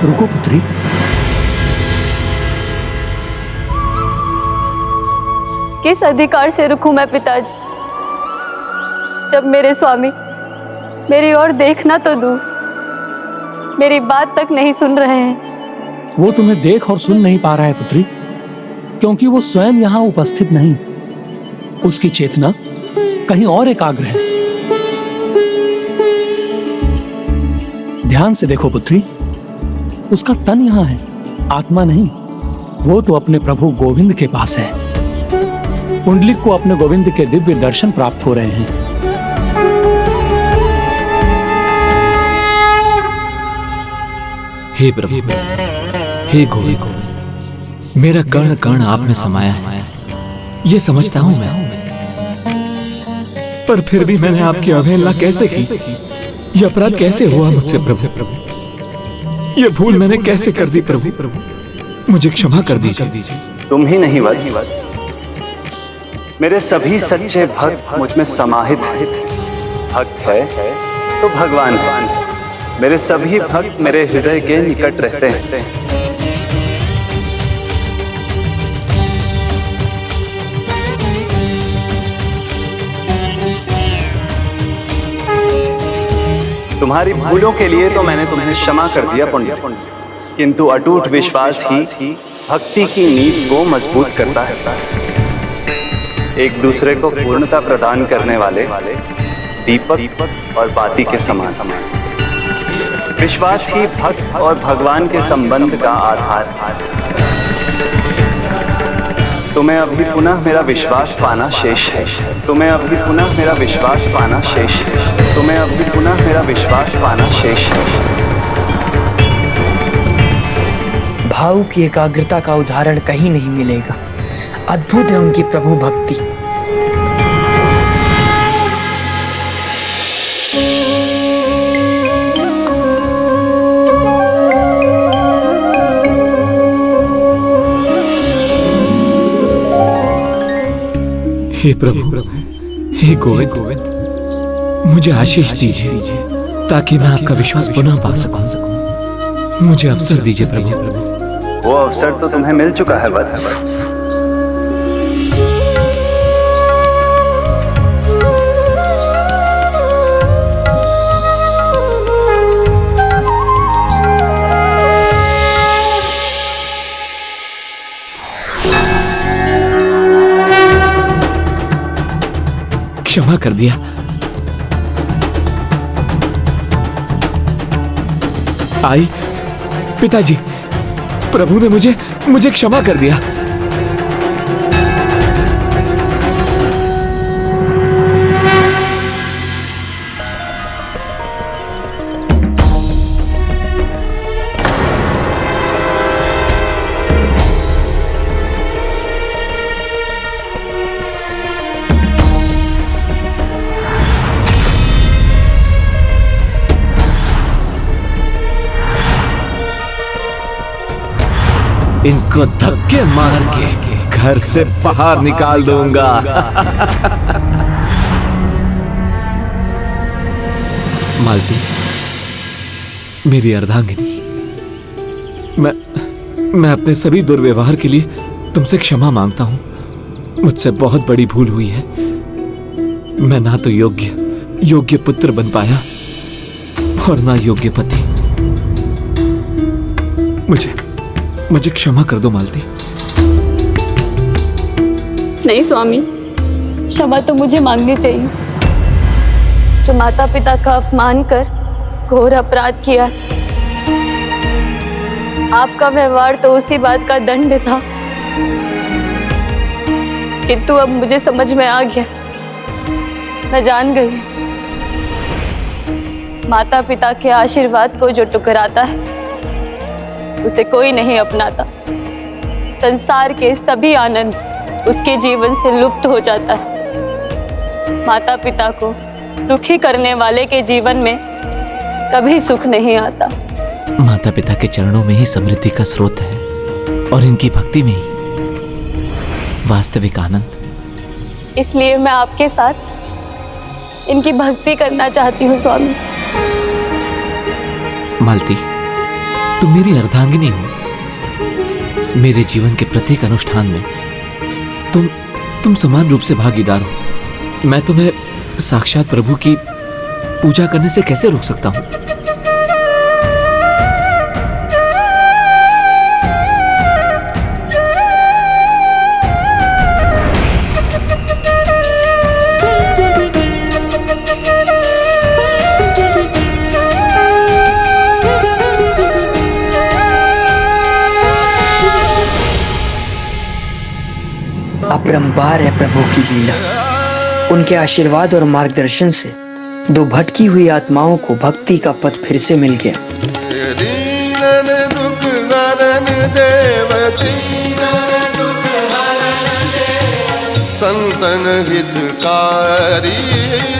रुको पुत्री, किस अधिकार से रुकूं मैं पिताजी, जब मेरे स्वामी मेरी ओर देखना तो दूर, मेरी बात तक नहीं सुन रहे हैं। वो तुम्हें देख और सुन नहीं पा रहा है पुत्री, क्योंकि वो स्वयं यहाँ उपस्थित नहीं। उसकी चेतना कहीं और एकाग्र है। ध्यान से देखो पुत्री, उसका तन यहाँ है, आत्मा नहीं। वो तो अपने प्रभु गोविंद के पास है। पुंडलिक को अपने गोविंद के दिव्य दर्शन प्राप्त हो रहे हैं। हे प्रभु, हे गोविंद, मेरा कर्ण कर्ण आप में समाया है, ये समझता हूं मैं, पर फिर भी मैंने आपकी अवहेलना कैसे की? यह अपराध कैसे हुआ मुझसे प्रभु? यह भूल मैंने कैसे कर दी प्रभु? मुझे क्षमा कर दीजिए। तुम ही नहीं वत्स, मेरे सभी सच्चे भक्त मुझ में समाहित हैं। भक्त है तो भगवान है। मेरे सभी भक्त मेरे हृदय के निकट रहते हैं। तुम्हारी भूलों के लिए तो मैंने तुम्हें क्षमा कर दिया पुण्य, किंतु अटूट विश्वास ही भक्ति की नींव को मजबूत करता है। एक दूसरे को पूर्णता प्रदान करने वाले दीपक और बाती के समान। विश्वास ही भक्त और भगवान के संबंध का आधार है। तुम्हें अभी पुनः मेरा विश्वास पाना शेष है। तुम्हें अभी पुनः मेरा विश्वास पाना शेष है। तुम्हें अभी पुनः मेरा विश्वास पाना शेष है। भाव की एकाग्रता का उदाहरण कहीं नहीं मिलेगा। अद्भुत है उनकी प्रभु भक्ति। हे प्रभु, हे गोविंद, मुझे आशीष दीजिए ताकि मैं आपका विश्वास पुनः पा सकूं। मुझे अवसर दीजिए प्रभु। वो अवसर तो तुम्हें मिल चुका है वत्स। क्षमा कर दिया। आई पिताजी, प्रभु ने मुझे क्षमा कर दिया। इनको धक्के मार के घर से बाहर निकाल दूंगा। मालती, मेरी अर्धांगिनी, मैं अपने सभी दुर्व्यवहार के लिए तुमसे क्षमा मांगता हूं। मुझसे बहुत बड़ी भूल हुई है। मैं ना तो योग्य पुत्र बन पाया और ना योग्य पति। मुझे क्षमा कर दो मालती। नहीं स्वामी, क्षमा तो मुझे मांगनी चाहिए। जो माता पिता का अपमान कर घोर अपराध किया। आपका व्यवहार तो उसी बात का दंड था, किंतु अब मुझे समझ में आ गया। मैं जान गई, माता पिता के आशीर्वाद को जो टुकराता है उसे कोई नहीं अपनाता। संसार के सभी आनंद उसके जीवन से लुप्त हो जाता है। माता पिता को दुखी करने वाले के जीवन में कभी सुख नहीं आता। माता पिता के चरणों में ही समृद्धि का स्रोत है और इनकी भक्ति में ही वास्तविक आनंद। इसलिए मैं आपके साथ इनकी भक्ति करना चाहती हूँ स्वामी। मालती, तुम मेरी अर्धांगिनी हो। मेरे जीवन के प्रत्येक अनुष्ठान में तुम समान रूप से भागीदार हो। मैं तुम्हें साक्षात प्रभु की पूजा करने से कैसे रोक सकता हूं? अपरंपार है प्रभु की लीला। उनके आशीर्वाद और मार्गदर्शन से दो भटकी हुई आत्माओं को भक्ति का पथ फिर से मिल गया। दीनन दुख हरन देव, दीनन दुख हरन देव, संतन हितकारी,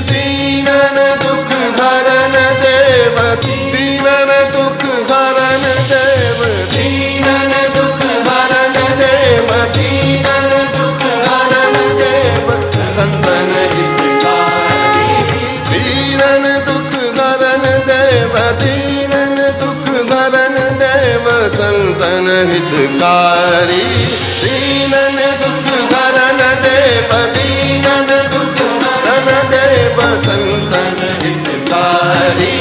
दीनन दुख हरन देव, दीनन दुख हरन देव, दीनन दुख हरन देव, दीनन दुख हरन देव, संतन हितकारी, दीनन दुख हरन देव, दीनन दुख हरन देव, संतन हितकारी, दीनन दुख हरन देव, दीनन दुख हरन देव, संतन हितकारी।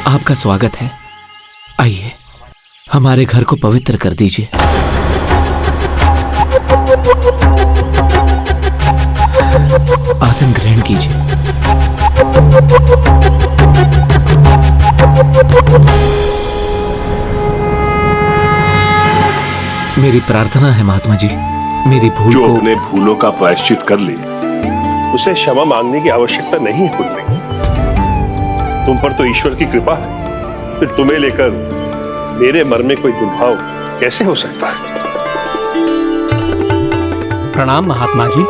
आपका स्वागत है। आइए, हमारे घर को पवित्र कर दीजिए। आसन ग्रहण कीजिए। मेरी प्रार्थना है महात्मा जी, मेरी भूल जो को अपने भूलों का प्रायश्चित कर ले, उसे क्षमा मांगने की आवश्यकता नहीं है पुण्य। तुम पर तो ईश्वर की कृपा है, फिर तुम्हें लेकर मेरे मन में कोई दुर्भाव कैसे हो सकता है? प्रणाम महात्मा जी।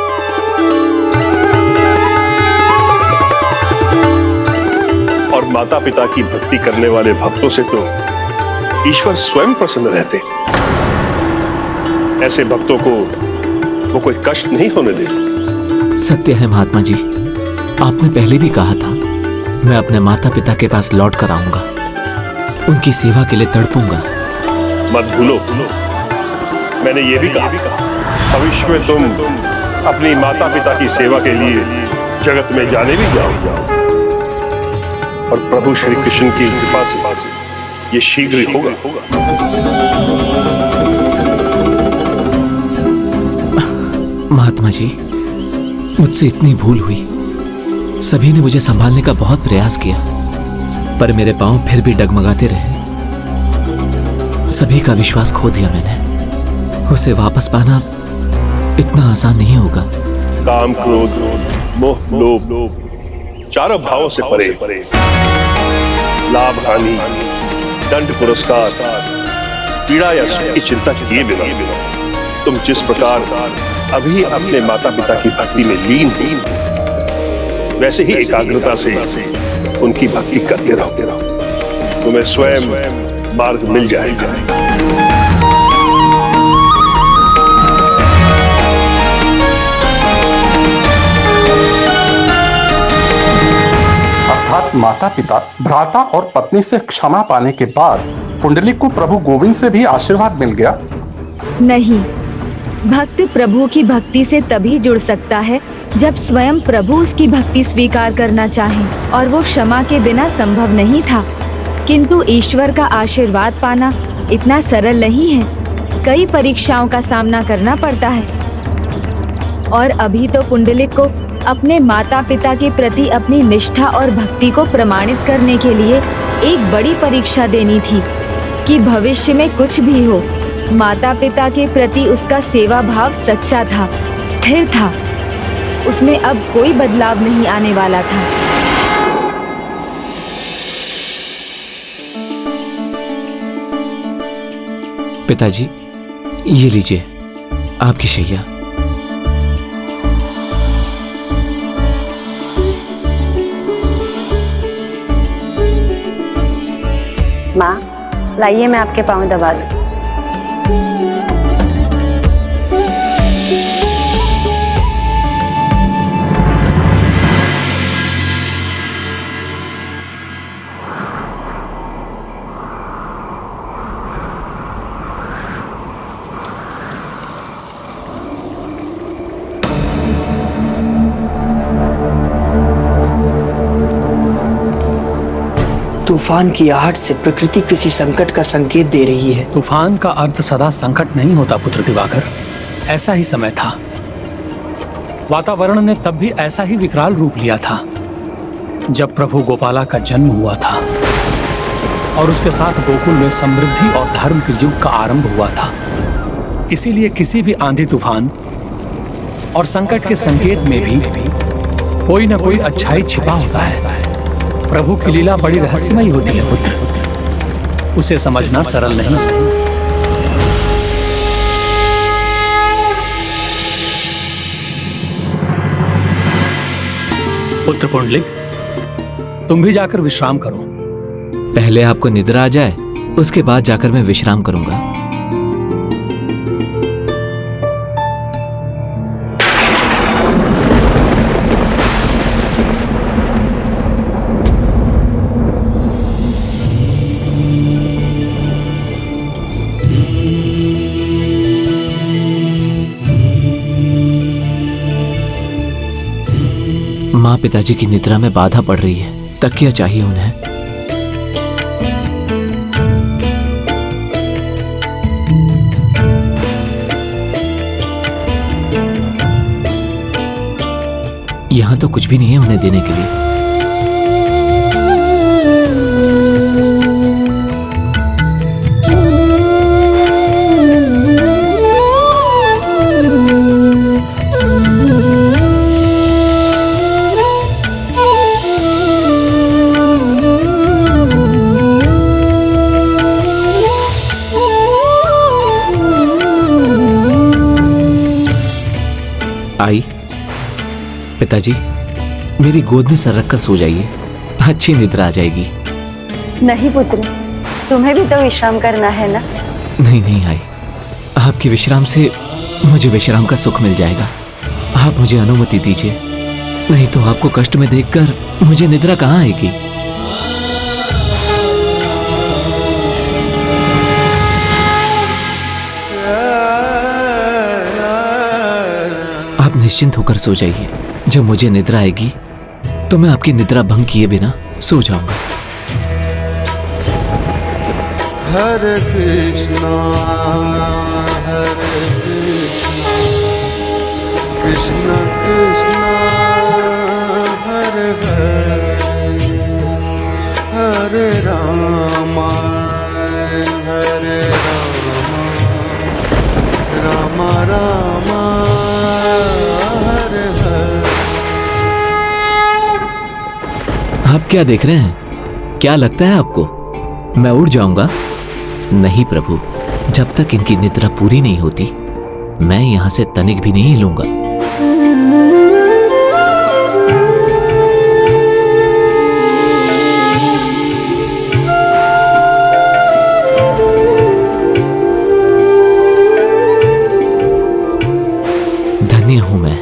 और माता पिता की भक्ति करने वाले भक्तों से तो ईश्वर स्वयं प्रसन्न रहते। ऐसे भक्तों को वो कोई कष्ट नहीं होने देते। सत्य है महात्मा जी, आपने पहले भी कहा था मैं अपने माता पिता के पास लौट कर आऊंगा, उनकी सेवा के लिए तड़पूंगा। मत भूलो, मैंने ये भी कहा भविष्य में तुम अपनी माता पिता की सेवा के लिए जगत में जाने भी जाओगे, और प्रभु श्री कृष्ण की कृपा से ये शीघ्र ही होगा। महात्मा जी, मुझसे इतनी भूल हुई। सभी ने मुझे संभालने का बहुत प्रयास किया, पर मेरे पांव फिर भी डगमगाते रहे। सभी का विश्वास खो दिया मैंने। उसे वापस पाना इतना आसान नहीं होगा। काम, क्रोध, मोह, लोभ चारों भावों से परे, लाभ, हानि, दंड, पुरस्कार, पीड़ा या सुख की चिंता किए बिना तुम जिस प्रकार अभी अपने माता पिता की भक्ति में लीन हो, वैसे ही एकाग्रता से उनकी भक्ति करते रहो। तुम्हें स्वयं मार्ग मिल जाएगा। अर्थात माता पिता, भ्राता और पत्नी से क्षमा पाने के बाद पुंडलिक को प्रभु गोविंद से भी आशीर्वाद मिल गया। नहीं, भक्त प्रभु की भक्ति से तभी जुड़ सकता है जब स्वयं प्रभु उसकी भक्ति स्वीकार करना चाहें, और वो क्षमा के बिना संभव नहीं था। किंतु ईश्वर का आशीर्वाद पाना इतना सरल नहीं है, कई परीक्षाओं का सामना करना पड़ता है। और अभी तो पुंडलिक को अपने माता पिता के प्रति अपनी निष्ठा और भक्ति को प्रमाणित करने के लिए एक बड़ी परीक्षा देनी थी कि भविष्य में कुछ भी हो, माता पिता के प्रति उसका सेवा भाव सच्चा था, स्थिर था। उसमें अब कोई बदलाव नहीं आने वाला था। पिताजी, ये लीजिए आपकी शैया। माँ, लाइए मैं आपके पाँव दबा दूं। तूफान की आहट से प्रकृति किसी संकट का संकेत दे रही है। तूफान का अर्थ सदा संकट नहीं होता पुत्र दिवाकर। ऐसा ही समय था, वातावरण ने तब भी ऐसा ही विकराल रूप लिया था जब प्रभु गोपाला का जन्म हुआ था और उसके साथ गोकुल में समृद्धि और धर्म के युग का आरंभ हुआ था। इसीलिए किसी भी आंधी तूफान और संकट के संकेत में भी कोई न कोई अच्छाई छिपा होता है। प्रभु की लीला बड़ी रहस्यमयी होती है पुत्र, उसे समझना सरल नहीं। पुत्र पुंडलिक, तुम भी जाकर विश्राम करो। पहले आपको निद्रा आ जाए, उसके बाद जाकर मैं विश्राम करूंगा। माँ पिताजी की निद्रा में बाधा पड़ रही है, तकिया चाहिए उन्हें। यहां तो कुछ भी नहीं है उन्हें देने के लिए। आई, पिताजी मेरी गोद में सर रखकर सो जाइए, अच्छी निद्रा आ जाएगी। नहीं पुत्र, तुम्हें भी तो विश्राम करना है ना। नहीं नहीं आई, आपके विश्राम से मुझे विश्राम का सुख मिल जाएगा। आप मुझे अनुमति दीजिए, नहीं तो आपको कष्ट में देखकर मुझे निद्रा कहाँ आएगी। आप निश्चिंत होकर सो जाइए, जब मुझे निद्रा आएगी तो मैं आपकी निद्रा भंग किए बिना सो जाऊंगा। हरे कृष्णा कृष्ण कृष्ण हरे हरे हरे राम हरे राम राम राम हरे हरे। आप क्या देख रहे हैं? क्या लगता है आपको मैं उड़ जाऊंगा? नहीं प्रभु, जब तक इनकी निद्रा पूरी नहीं होती मैं यहां से तनिक भी नहीं हिलूंगा। धन्य हूं मैं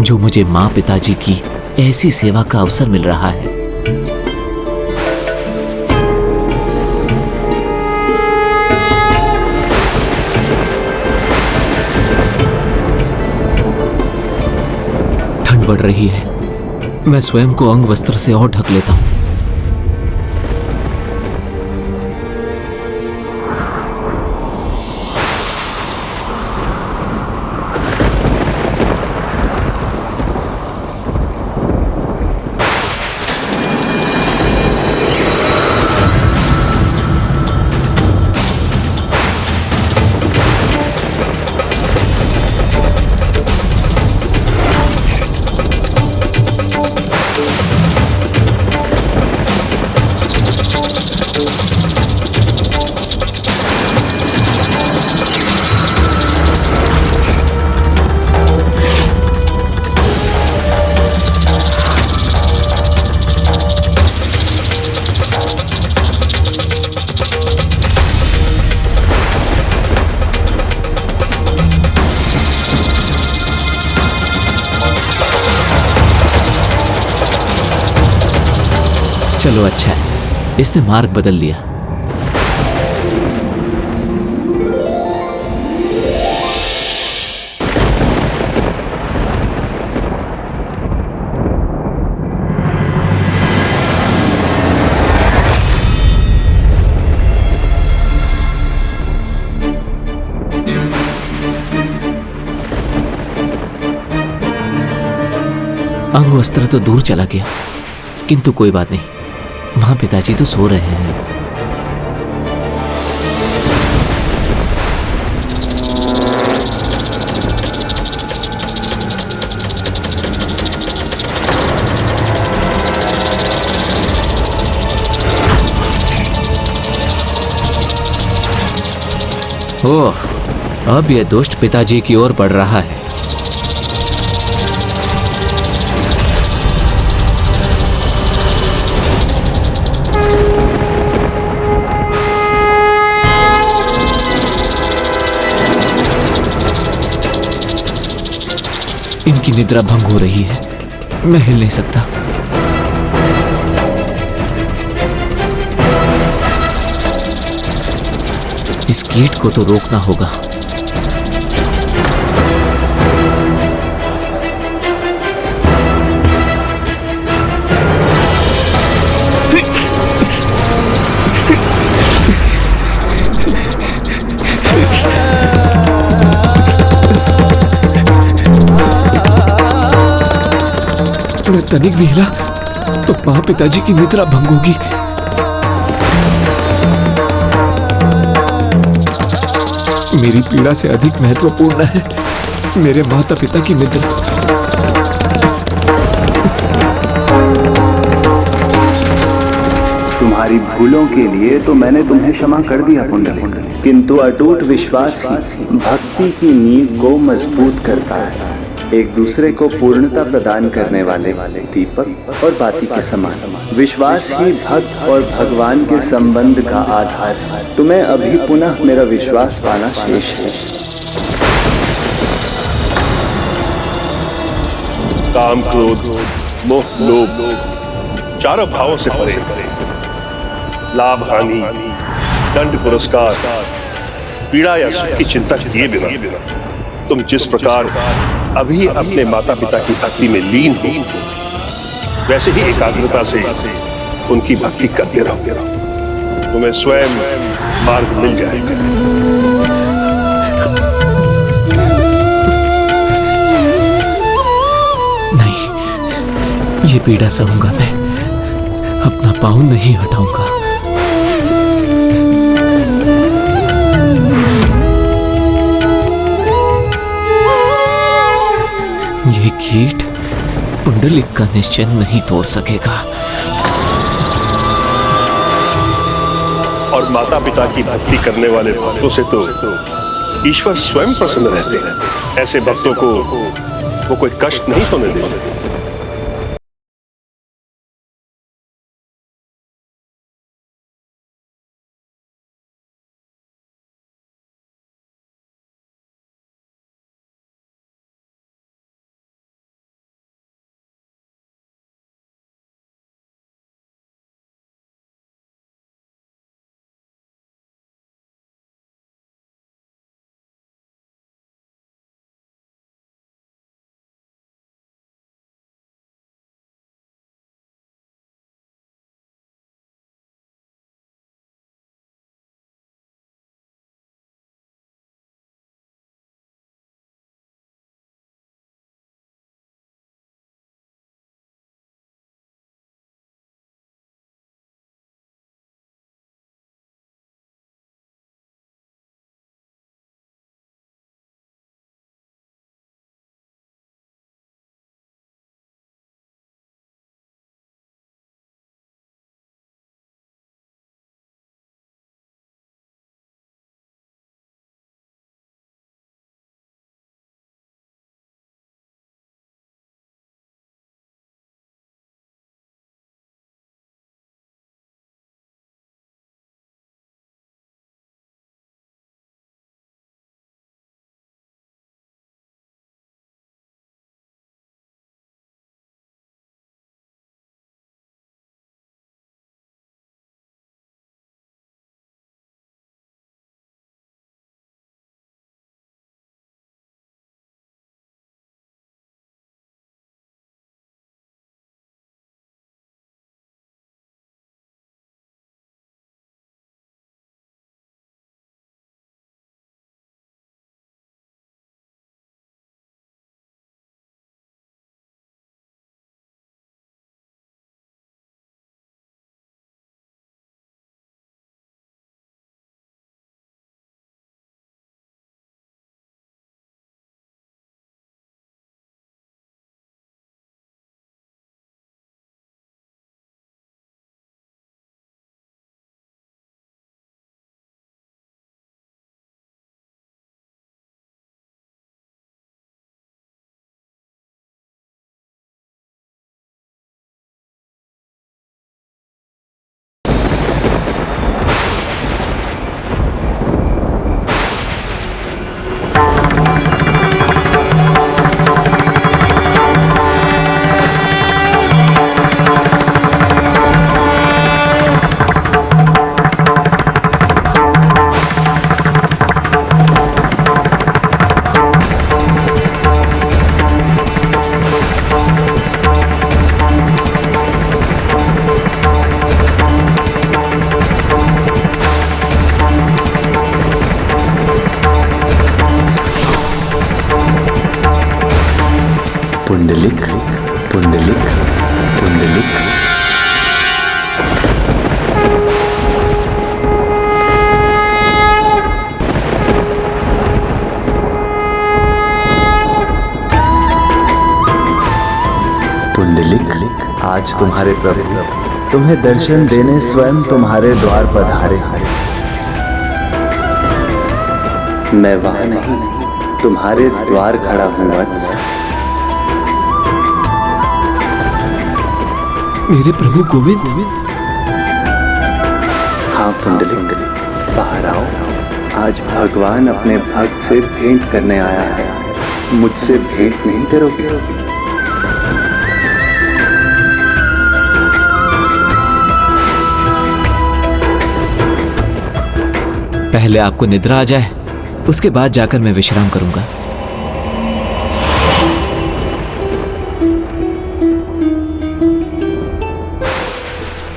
जो मुझे मां पिताजी की ऐसी सेवा का अवसर मिल रहा है। ठंड बढ़ रही है, मैं स्वयं को अंग वस्त्र से और ढक लेता हूं। चलो अच्छा है, इसने मार्ग बदल लिया। अंग वस्त्र तो दूर चला गया, किंतु कोई बात नहीं, वहां पिताजी तो सो रहे हैं। ओह, अब यह दुष्ट पिताजी की ओर बढ़ रहा है। इनकी निद्रा भंग हो रही है, मैं हिल नहीं सकता। इस कीट को तो रोकना होगा। मैं तनिक भी हिला तो मां पिताजी की निद्रा भंग होगी। मेरी पीड़ा से अधिक महत्वपूर्ण है मेरे माता पिता की निद्रा। तुम्हारी भूलों के लिए तो मैंने तुम्हें क्षमा कर दिया पुंडलिक, किंतु अटूट विश्वास ही भक्ति की नींव को मजबूत करता है। एक दूसरे को पूर्णता प्रदान करने वाले दीपक और बाती के समान विश्वास ही भक्त और भगवान के संबंध का आधार है। तुम्हें अभी पुनः मेरा विश्वास पाना शेष है। काम, क्रोध, मोह, लोभ चारों भावों से परे, लाभ हानि, दंड पुरस्कार, पीड़ा या सुख की चिंता किए बिना तुम जिस प्रकार अभी अपने माता पिता की भक्ति में लीन हो, वैसे ही एकाग्रता से उनकी भक्ति करते रहो। तुम्हें स्वयं मार्ग मिल जाएगा। नहीं, ये पीड़ा सहूंगा मैं, अपना पाँव नहीं हटाऊंगा। ये कीट पुंडलिक का निश्चय नहीं तोड़ सकेगा। और माता पिता की भक्ति करने वाले भक्तों से तो ईश्वर स्वयं प्रसन्न रहते हैं। ऐसे भक्तों को वो कोई कष्ट नहीं होने देते। पुंडलिक पुंडलिक पुंडलिक। पुंडलिक, आज तुम्हारे प्रभु तुम्हें दर्शन देने स्वयं तुम्हारे द्वार पधारे। मैं वहां नहीं, तुम्हारे द्वार खड़ा हूं वत्स। मेरे प्रभु गोविंद। हाँ पुंडलिक, बाहर आओ। आज भगवान अपने भक्त से भेंट करने आया है। मुझसे भेंट नहीं करोगे? पहले आपको निद्रा आ जाए, उसके बाद जाकर मैं विश्राम करूंगा।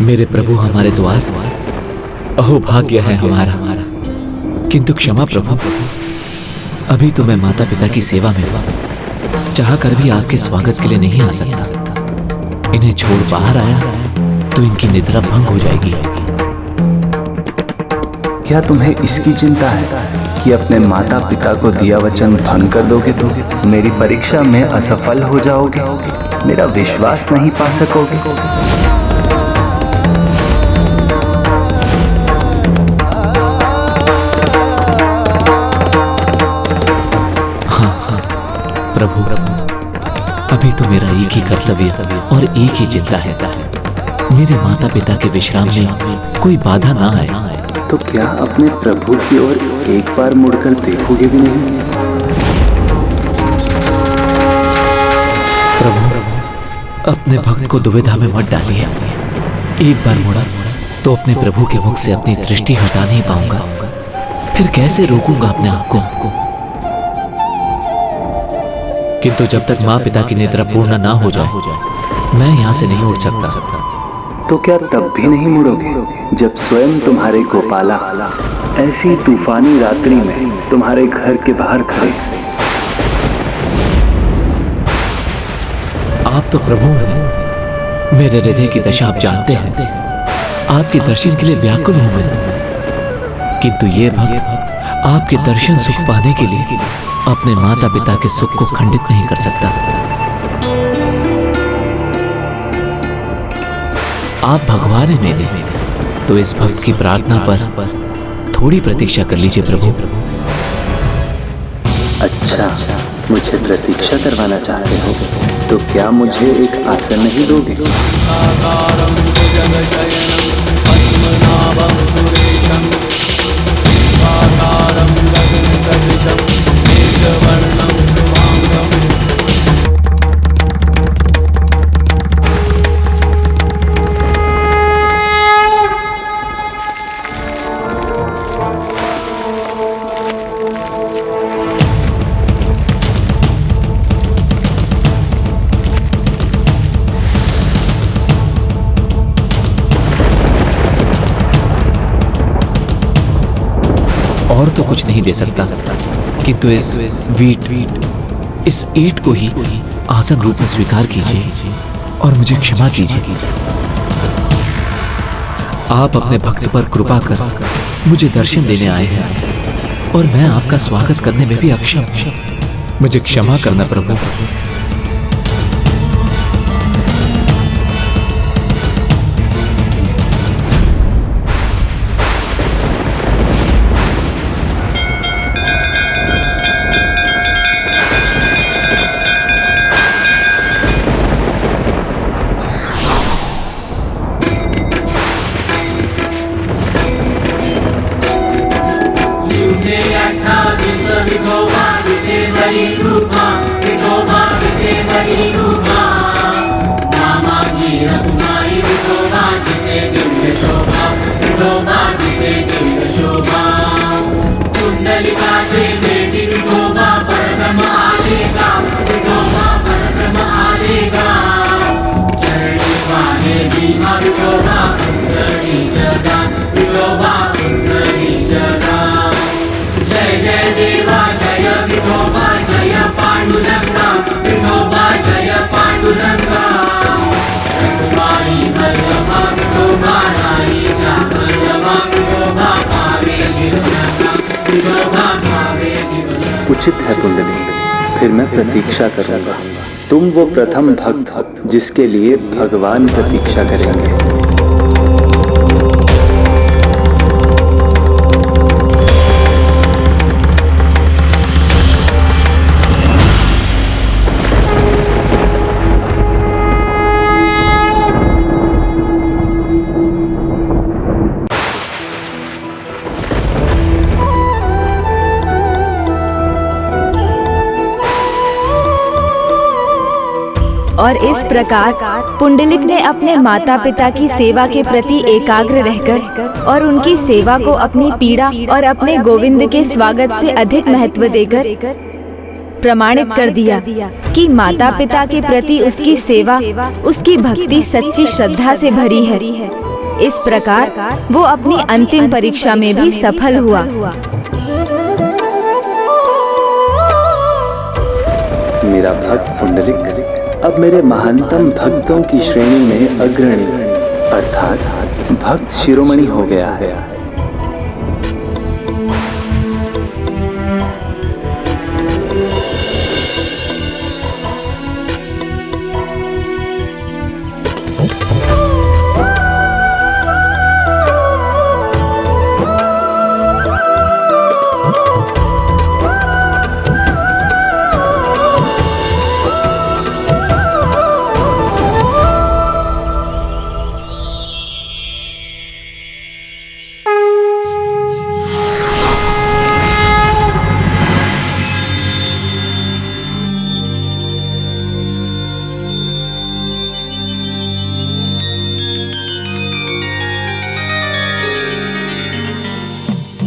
मेरे प्रभु हमारे द्वार, अहो भाग्य है हमारा। किंतु क्षमा प्रभु, अभी तो मैं माता पिता की सेवा में हूं, चाह कर भी आपके स्वागत के लिए नहीं आ सकता। इन्हें छोड़ बाहर आया तो इनकी निद्रा भंग हो जाएगी। क्या तुम्हें इसकी चिंता है कि अपने माता पिता को दिया वचन भंग कर दोगे तो मेरी परीक्षा में असफल हो जाओगे, मेरा विश्वास नहीं पा सकोगे? हाँ प्रभु, अभी तो मेरा एक ही कर्तव्य और एक ही चिंता है, मेरे माता पिता के विश्राम में कोई बाधा ना आए। तो क्या अपने प्रभु की ओर एक बार मुड़कर देखोगे भी नहीं? प्रभु, अपने भक्त को दुविधा में मत डालिए। एक बार मुड़ा तो अपने प्रभु के मुख से अपनी दृष्टि हटा नहीं पाऊंगा, फिर कैसे रोकूंगा अपने आप को? किंतु जब तक माँ पिता की निद्रा पूर्ण ना हो जाए, मैं यहाँ से नहीं उठ सकता। तो क्या तब भी नहीं मुड़ोगे जब स्वयं तुम्हारे गोपाला ऐसी तूफानी रात्रि में तुम्हारे घर के बाहर खड़े? आप तो प्रभु हैं, मेरे हृदय की दशा आप जानते हैं। आपके दर्शन के लिए व्याकुल हूं मैं, किंतु ये भक्त आपके दर्शन सुख पाने के लिए अपने माता पिता के सुख को खंडित नहीं कर सकता। आप भगवान हैं मेरे, तो इस भक्त की प्रार्थना पर थोड़ी प्रतीक्षा कर लीजिए प्रभु। अच्छा, मुझे प्रतीक्षा करवाना चाहते हो तो क्या मुझे एक आसन नहीं दोगे? और तो कुछ नहीं दे सकता, किंतु इस ईंट को ही आसन रूप में स्वीकार कीजिए और मुझे क्षमा कीजिए। आप अपने भक्त पर कृपा कर मुझे दर्शन देने आए हैं और मैं आपका स्वागत करने में भी अक्षम हूं। मुझे क्षमा करना प्रभु। Viఠोबा उचित है पुंडलिक, फिर मैं प्रतीक्षा करूंगा। तुम वो प्रथम भक्त जिसके लिए भगवान प्रतीक्षा करेंगे। और इस प्रकार पुंडलिक ने अपने माता पिता की सेवा के प्रति एकाग्र रहकर और उनकी सेवा को अपनी पीड़ा और अपने गोविंद के स्वागत से अधिक महत्व देकर प्रमाणित कर दिया कि माता पिता के प्रति उसकी सेवा, उसकी भक्ति सच्ची श्रद्धा से भरी है। इस प्रकार वो अपनी अंतिम परीक्षा में भी सफल हुआ। मेरा भक्त पुंडलिक अब मेरे महानतम भक्तों की श्रेणी में अग्रणी अर्थात भक्त शिरोमणि हो गया है।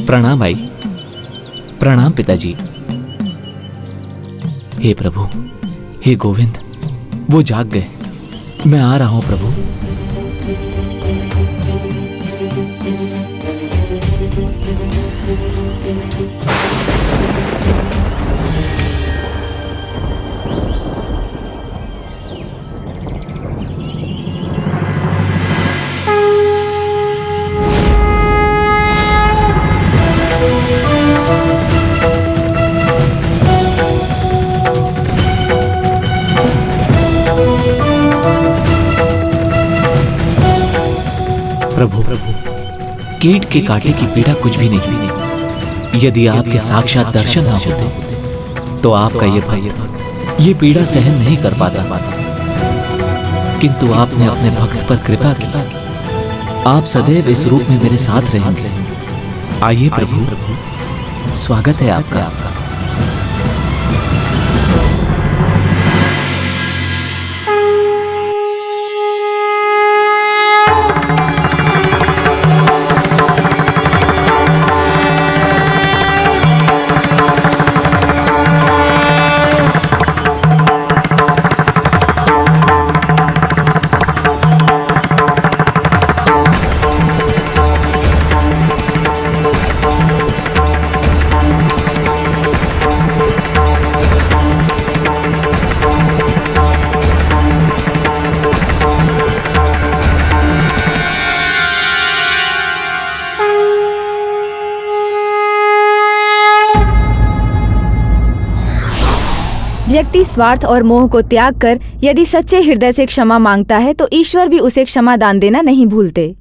प्रणाम आई, प्रणाम पिताजी। हे प्रभु, हे गोविंद, वो जाग गए। मैं आ रहा हूं प्रभु। प्रभु, कीट के काटे की पीड़ा कुछ भी नहीं। यदि आपके साक्षात दर्शन ना होते तो आपका ये भक्त ये पीड़ा सहन नहीं कर पाता। किंतु आपने अपने भक्त पर कृपा की। आप सदैव इस रूप में मेरे साथ रहेंगे। आइए प्रभु, स्वागत है आपका। व्यक्ति स्वार्थ और मोह को त्याग कर यदि सच्चे हृदय से क्षमा मांगता है तो ईश्वर भी उसे क्षमा दान देना नहीं भूलते।